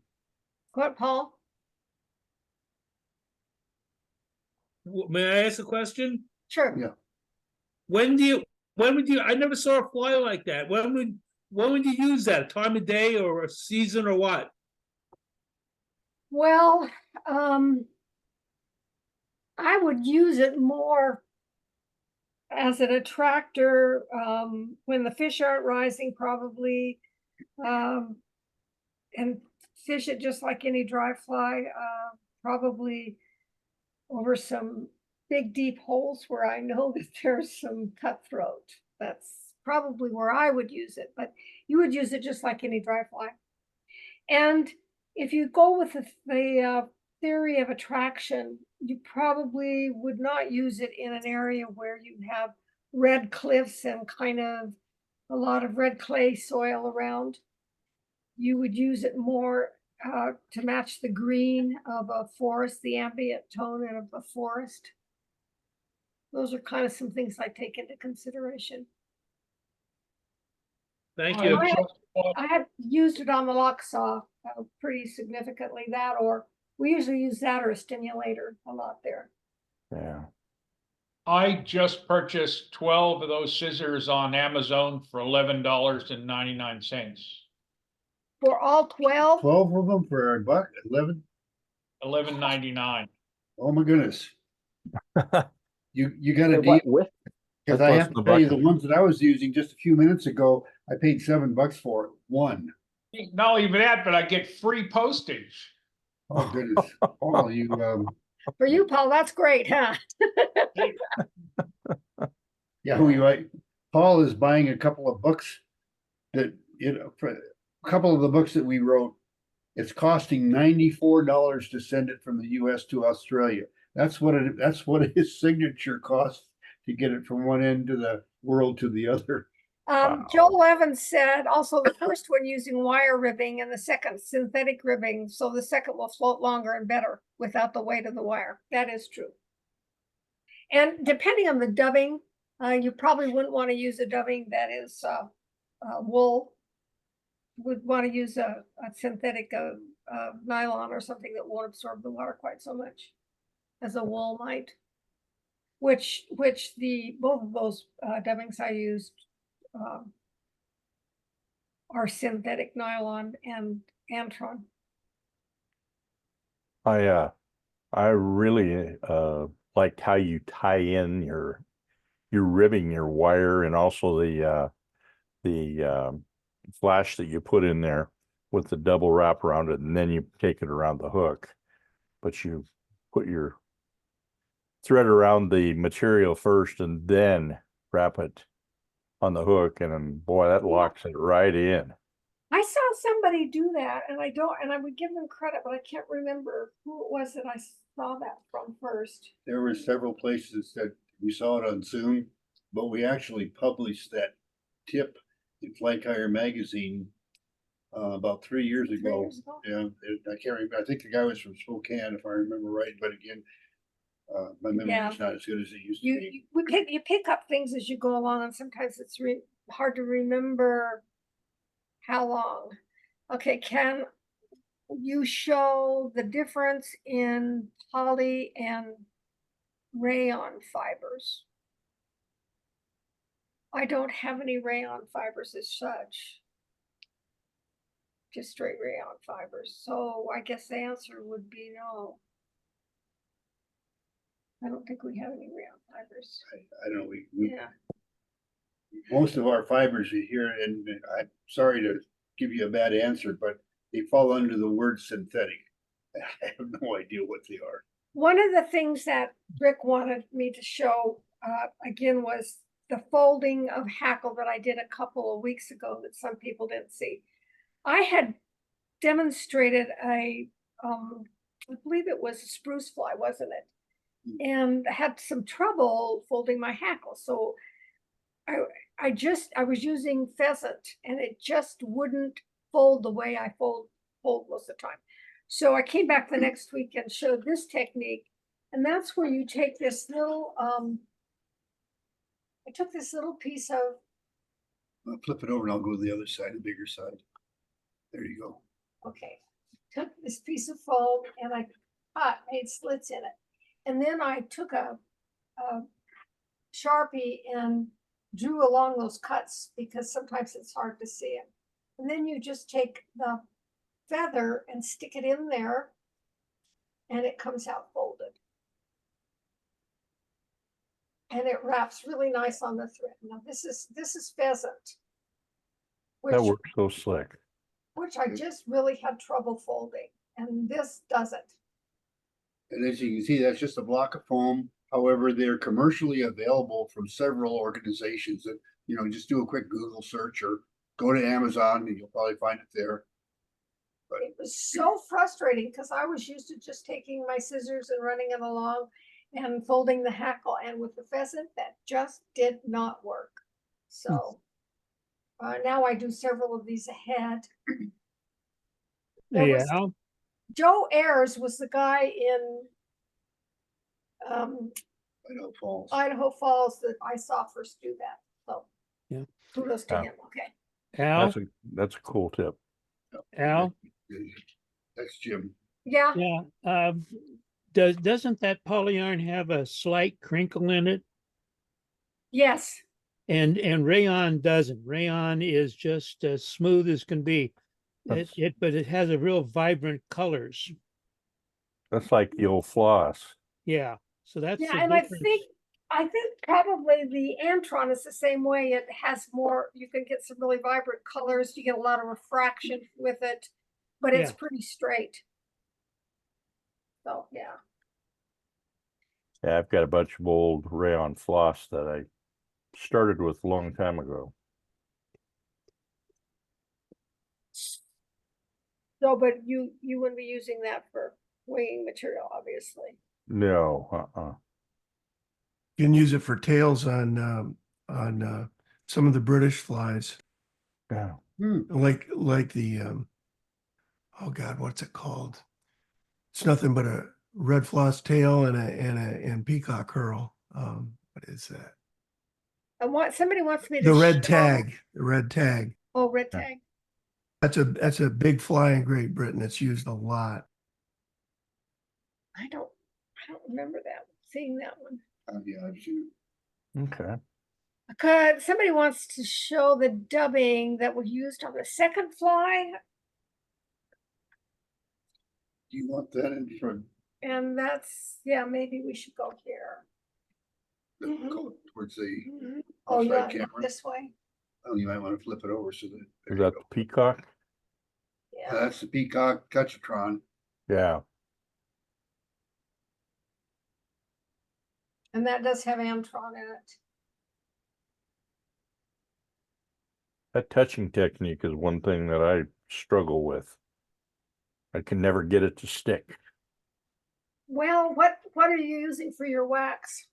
What, Paul? May I ask a question? Sure. Yeah. When would you, I never saw a fly like that. When would you use that? Time of day or a season or what? Well, I would use it more as an attractor, when the fish aren't rising, probably. And fish it just like any dry fly, probably over some big deep holes where I know that there's some cutthroat. That's probably where I would use it, but you would use it just like any dry fly. And if you go with the theory of attraction, you probably would not use it in an area where you have red cliffs and kind of a lot of red clay soil around. You would use it more to match the green of a forest, the ambient tone of a forest. Those are kind of some things I take into consideration. Thank I you. had- I have used it on the lock saw pretty significantly, that, or we usually use that or a stimulator a lot there. Yeah. I just purchased 12 of those scissors on Amazon for $11.99. For all 12, 12 of them for a buck, 11? $11.99. Oh my goodness. You got a Hey, deal? with Because that's I less have than to a tell you, buck. the ones that I was using just a few minutes ago, I paid $7 for it, one. Not even that, but I get free postage. Oh goodness. Paul, for you, Paul, that's great, huh? yeah, who you like? Paul is buying a couple of books that, for a couple of the books that we wrote, it's costing $94 to send it from the US to Australia. That's what his signature costs to get it from one end of the world to the other. Wow. Joel Evans said also the first one using wire ribbing and the second synthetic ribbing, so the second will float longer and better without the weight of the wire. That is true. And depending on the dubbing, you probably wouldn't want to use a dubbing that is wool. Would want to use a synthetic nylon or something that won't absorb the water quite so much as a wool might. Which the both of those dubbings I used are synthetic nylon and Antron. I really like how you tie in your ribbing your wire and also the flash that you put in there with the double wrap around it, and then you take it around the hook. But you put your thread around the material first and then wrap it on the hook, and then boy, that locks it right in. I saw somebody do that, and I would give them credit, but I can't remember who it was that I saw that from first. There were several places that we saw it on Zoom, but we actually published that tip in Flight Tire magazine about 3 years 3 ago. years ago? Yeah, I can't remember. I think the guy was from Spokane, if I remember right. But again, my memory Yeah. is not as good as it used to be. You pick up things as you go along, and sometimes it's hard to remember how long. Okay, can you show the difference in poly and rayon fibers? I don't have any rayon fibers as such. Just straight rayon fibers. So I guess the answer would be no. I don't think we have any rayon fibers. I don't know. Yeah. Most of our fibers are here, and I'm sorry to give you a bad answer, but they fall under the word synthetic. I have no idea what they are. One of the things that Rick wanted me to show again was the folding of hackle that I did a couple of weeks ago that some people didn't see. I had demonstrated I believe it was a spruce fly, wasn't it? And had some trouble folding my hackle. So I was using pheasant, and it just wouldn't fold the way I fold most of the time. So I came back the next week and showed this technique, and that's where you take this little, I took this little piece of, I'll flip it over and I'll go to the other side, the bigger side. There you go. okay, took this piece of foam and I made slits in it. And then I took a Sharpie and drew along those cuts because sometimes it's hard to see it. And then you just take the feather and stick it in there and it comes out folded. And it wraps really nice on the thread. Now this is pheasant. That works so slick. Which I just really had trouble folding, and this doesn't. And as you can see, that's just a block of foam. However, they're commercially available from several organizations that, just do a quick Google search or go to Amazon and you'll probably find it there. But It was so frustrating because I was used to just taking my scissors and running it along and folding the hackle, and with the pheasant, that just did not work. So now I do several of these ahead. There was- Yeah, Joe Ayers was the guy in Idaho Falls that I saw first do that. So Yeah. kudos to Yeah. him. Okay. Al, That's a cool tip. Al, That's Jim. Yeah. yeah, doesn't that polyarn have a slight crinkle in it? Yes. And rayon doesn't. Rayon is just as smooth as can be. But it has a real vibrant colors. That's like the old floss. Yeah, so that's Yeah, the and I difference. think probably the Antron is the same way. It has more, you can get some really vibrant colors. You get a lot of refraction with it, but it's Yeah. pretty straight. So, yeah. Yeah, I've got a bunch of old rayon floss that I started with a long time ago. So, but you wouldn't be using that for weighing material, obviously. No, You can use it for tails on some of the British flies, Yeah. like the oh God, what's it called? It's nothing but a red floss tail and peacock curl. What is that? And somebody wants me to The red show- tag. The red tag. Oh, red Yeah. tag. That's a big fly in Great Britain. It's used a lot. I don't remember seeing that one. Yeah, I've seen Okay. Because somebody wants to show the dubbing that was used on the second fly, Do you want that in front? and that's, yeah, maybe we should go here. Go towards the, Oh, outside yeah, camera. this way. you might want to flip it over so that. there Is you that go. the peacock? Yeah. That's the Peacock Touchatron. Yeah. And that does have Antron in it. That touching technique is one thing that I struggle with. I can never get it to stick. Well, what are you using for your wax?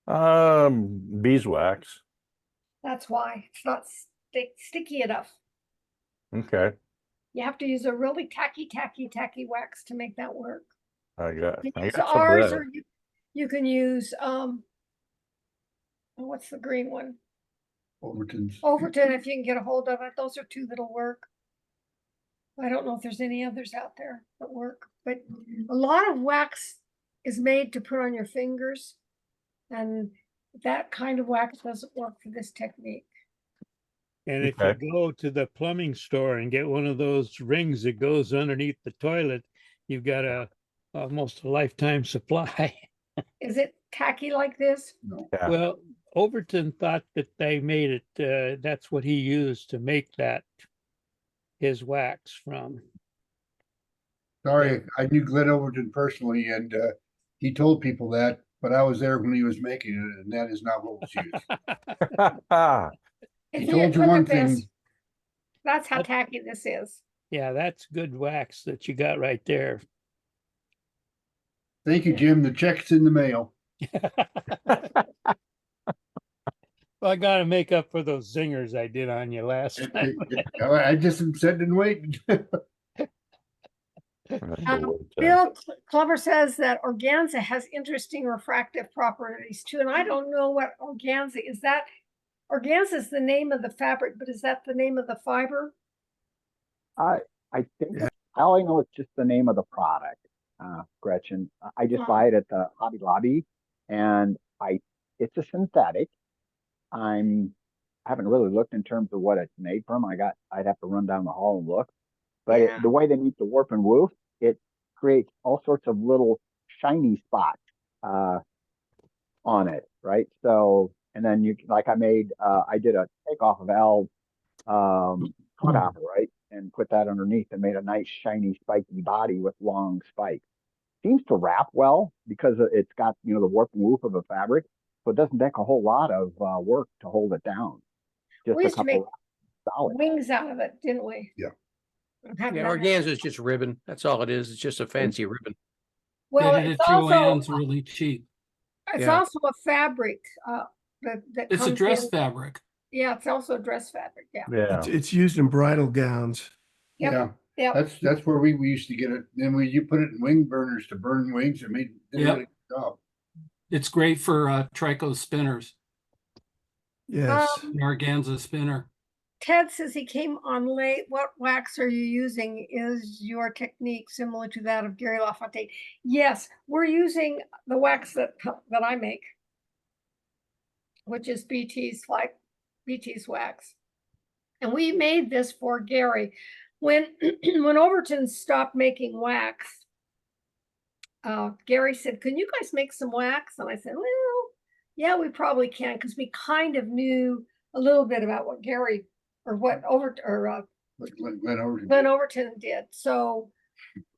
Beeswax. That's why it's not sticky enough. Okay. You have to use a really tacky wax to make that work. I got You can some use of ours, that. or you can use what's the green one? Overton's. Overton, if you can get a hold of it. Those are two that'll work. I don't know if there's any others out there that work, but a lot of wax is made to put on your fingers, and that kind of wax doesn't work for this technique. And if Okay. you go to the plumbing store and get one of those rings that goes underneath the toilet, you've got almost a lifetime supply. Is it tacky like this? No. Yeah. Well, Overton thought that they made it, that's what he used to make his wax from. Sorry, I knew Glenn Overton personally, and he told people that, but I was there when he was making it, and that is not what was used. He Here, told you look one at this. thing. That's how That- tacky this is. Yeah, that's good wax that you got right there. Thank you, Jim. The check's in the mail. Well, I gotta make up for those zingers I did on you last time. I just said and wait. Bill Clover says that organza has interesting refractive properties too, and I don't know what organza is. That organza is the name of the fabric, but is that the name of the fiber? I think Yeah. all I know it's just the name of the product, Gretchen. I just buy it at the Hobby Lobby, and it's a synthetic. I haven't really looked in terms of what it's made from. I'd have to run down the hall and look. But Yeah. the way they make the warp and woof, it creates all sorts of little shiny spots on it, right? So, and then I did a takeoff of Al's cutout, right? And put that underneath and made a nice shiny spiky body with long spikes. Seems to wrap well because it's got, the warp and woof of the fabric. So it doesn't take a whole lot of work to hold it down. Just We a used to make couple solid. wings out of it, didn't we? Yeah. Have Yeah, done that. organza is just ribbon. That's all it is. It's just a fancy ribbon. Well, Get it it's at also, Joann's really cheap. it's Yeah. also a fabric, that It's a comes dress in. fabric. Yeah, it's also a dress fabric, yeah. Yeah. It's used in bridal gowns. Yep. Yeah, Yep. that's where we used to get it. Then you put it in wing burners to burn wings. It did a Yep. really good job. It's great for trico spinners, Yes. Um, an organza spinner. Ted says he came on late. What wax are you using? Is your technique similar to that of Gary LaFontaine? Yes, we're using the wax that I make, which is BT's wax. And we made this for Gary. When Overton stopped making wax, Gary said, "Can you guys make some wax?" And I said, "Well, yeah, we probably can," because we kind of knew a little bit about what Gary or what Glenn Overton. Glenn Overton did. So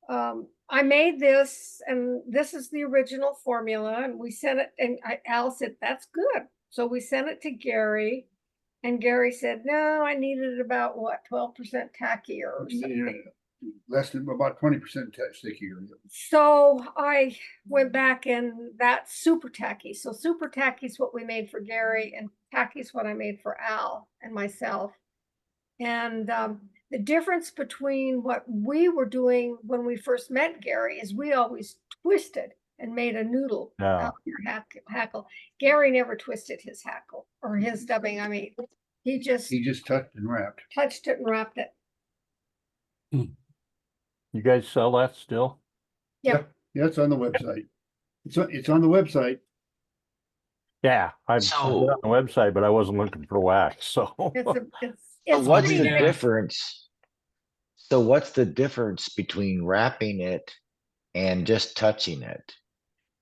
I made this, and this is the original formula, and we sent it, and Al said, "That's good." So we sent it to Gary, and Gary said, "No, I needed about 12% tackier or something." Less than about 20% stickier. So I went back, and that's super tacky. So super tacky is what we made for Gary, and tacky is what I made for Al and myself. And the difference between what we were doing when we first met Gary is we always twisted and made a noodle out of your hackle. Gary never twisted his hackle or his dubbing. I mean, he just touched and wrapped. touched it and wrapped it. You guys sell that still? Yep. Yeah, it's on the website. It's on the website. Yeah, I've been on the website, but I wasn't looking for wax, so. It's What's pretty the bad. difference? So what's the difference between wrapping it and just touching it?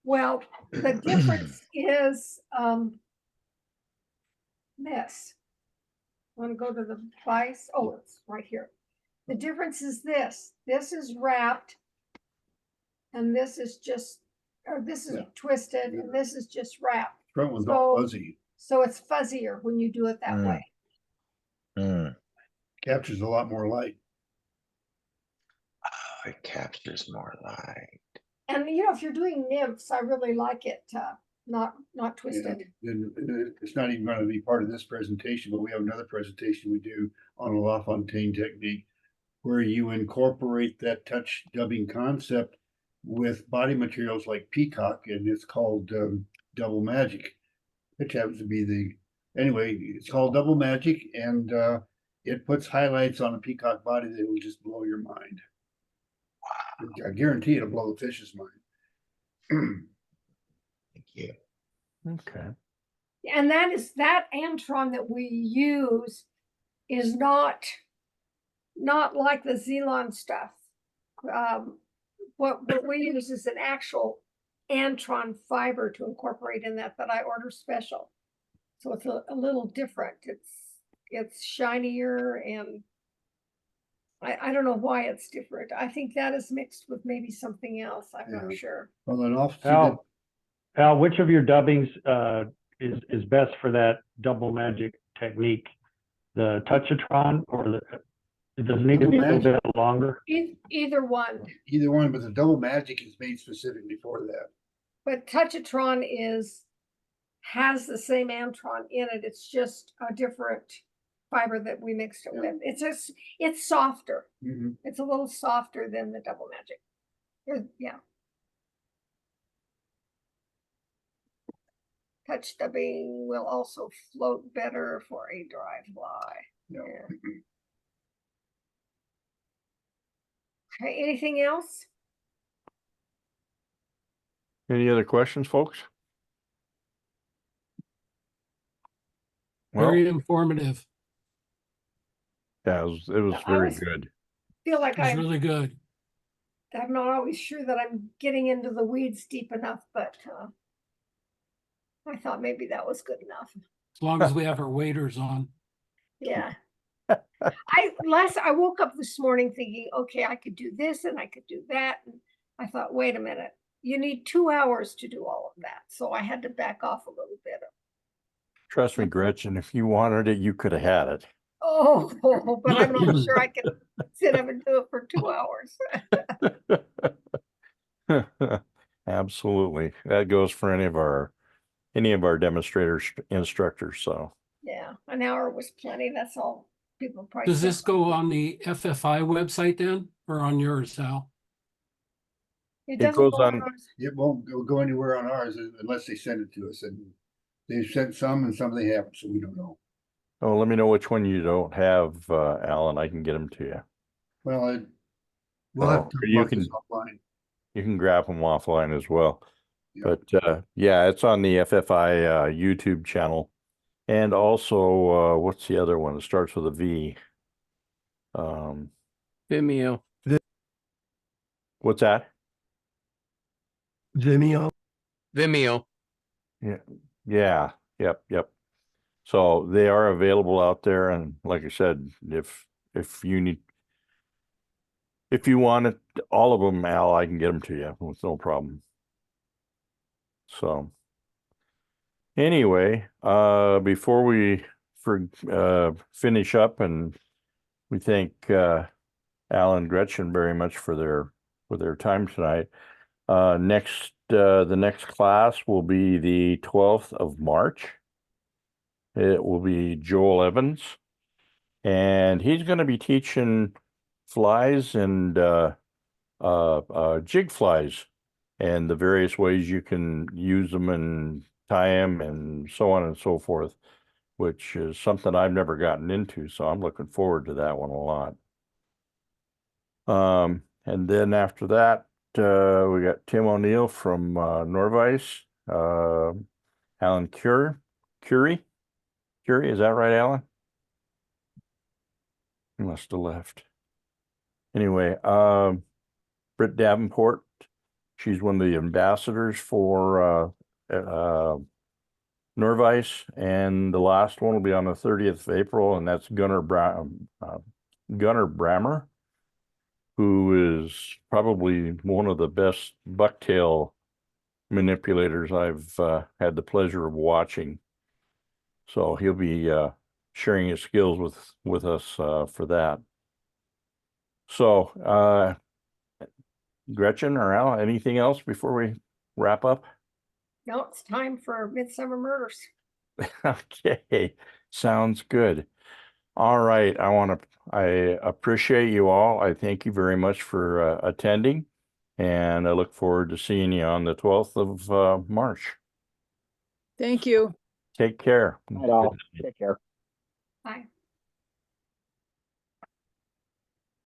Well, the difference is this. Want to go to the device? Oh, it's right here. The difference is this. This is wrapped, and this is just, or this is twisted, and this is just wrapped. Front one's all fuzzy. So it's fuzzier when you do it that way. Captures a lot more light. Oh, it captures more light. And if you're doing nymphs, I really like it not twisted. And it's not even going to be part of this presentation, but we have another presentation we do on a LaFontaine technique where you incorporate that touch dubbing concept with body materials like peacock, and it's called Double Magic, which happens to be it's called Double Magic, and it puts highlights on a peacock body that will just blow your mind. I guarantee it'll blow the fish's mind. Thank you. Okay. And that Antron that we use is not like the Zelon stuff. What we use is an actual Antron fiber to incorporate in that I order special. So it's a little different. It's shinier, and I don't know why it's different. I think that is mixed with maybe something else. I'm not sure. Well, then Al, which of your dubbings is best for that double magic technique? The Touchatron or does it need to be a little bit longer? Either one. Either one, but the Double Magic is made specifically for that. But Touchatron has the same Antron in it. It's just a different fiber that we mixed it with. It's softer. Mhm. It's a little softer than the Double Magic. Yeah. Touch dubbing will also float better for a dry fly. Yeah. Okay, anything else? Any other questions, folks? Well, Very informative. yeah, it was I very was- good. Feel like It was really good. I'm not always sure that I'm getting into the weeds deep enough, but I thought maybe that was good enough. As long as we have our waders on. Yeah. I woke up this morning thinking, okay, I could do this and I could do that. And I thought, wait a minute, you need 2 hours to do all of that. So I had to back off a little bit. Trust me, Gretchen, if you wanted it, you could have had it. Oh, but I'm not sure I can sit up and do it for 2 hours. Absolutely. That goes for any of our demonstrators, instructors. So Yeah, an hour was plenty. That's all people probably. Does said. this go on the FFI website then, or on yours, Al? It it doesn't goes go on. ours. It won't go anywhere on ours unless they send it to us, and they've sent some and some they haven't, so we don't know. Oh, let me know which one you don't have, Alan. I can get them to you. Well, we'll have to talk you about this can offline. you can grab them offline as well. Yeah. But yeah, it's on the FFI YouTube channel, and also what's the other one? It starts with a V. Vimeo. What's that? Vimeo. Vimeo. Yeah. Yep. So they are available out there, and like I said, if you want it, all of them, Al, I can get them to you with no problem. So anyway, before we finish up, and we thank Al and Gretchen very much for their time tonight. The next class will be the 12th of March. It will be Joel Evans, and he's going to be teaching flies and jig flies and the various ways you can use them and tie them and so on and so forth, which is something I've never gotten into. So I'm looking forward to that one a lot. And then after that, we got Tim O'Neill from Norvice, Alan Curie, is that right, Alan? He must have left. Anyway, Britt Davenport, she's one of the ambassadors for Norvice, and the last one will be on the 30th of April, and that's Gunnar Brammer, who is probably one of the best bucktail manipulators I've had the pleasure of watching. So he'll be sharing his skills with us for that. So Gretchen or Al, anything else before we wrap up? No, it's time for Midsummer Murders. Okay, sounds good. All right, I appreciate you all. I thank you very much for attending, and I look forward to seeing you on the 12th of March. Thank you. Take care. All right, all. Take care. Bye.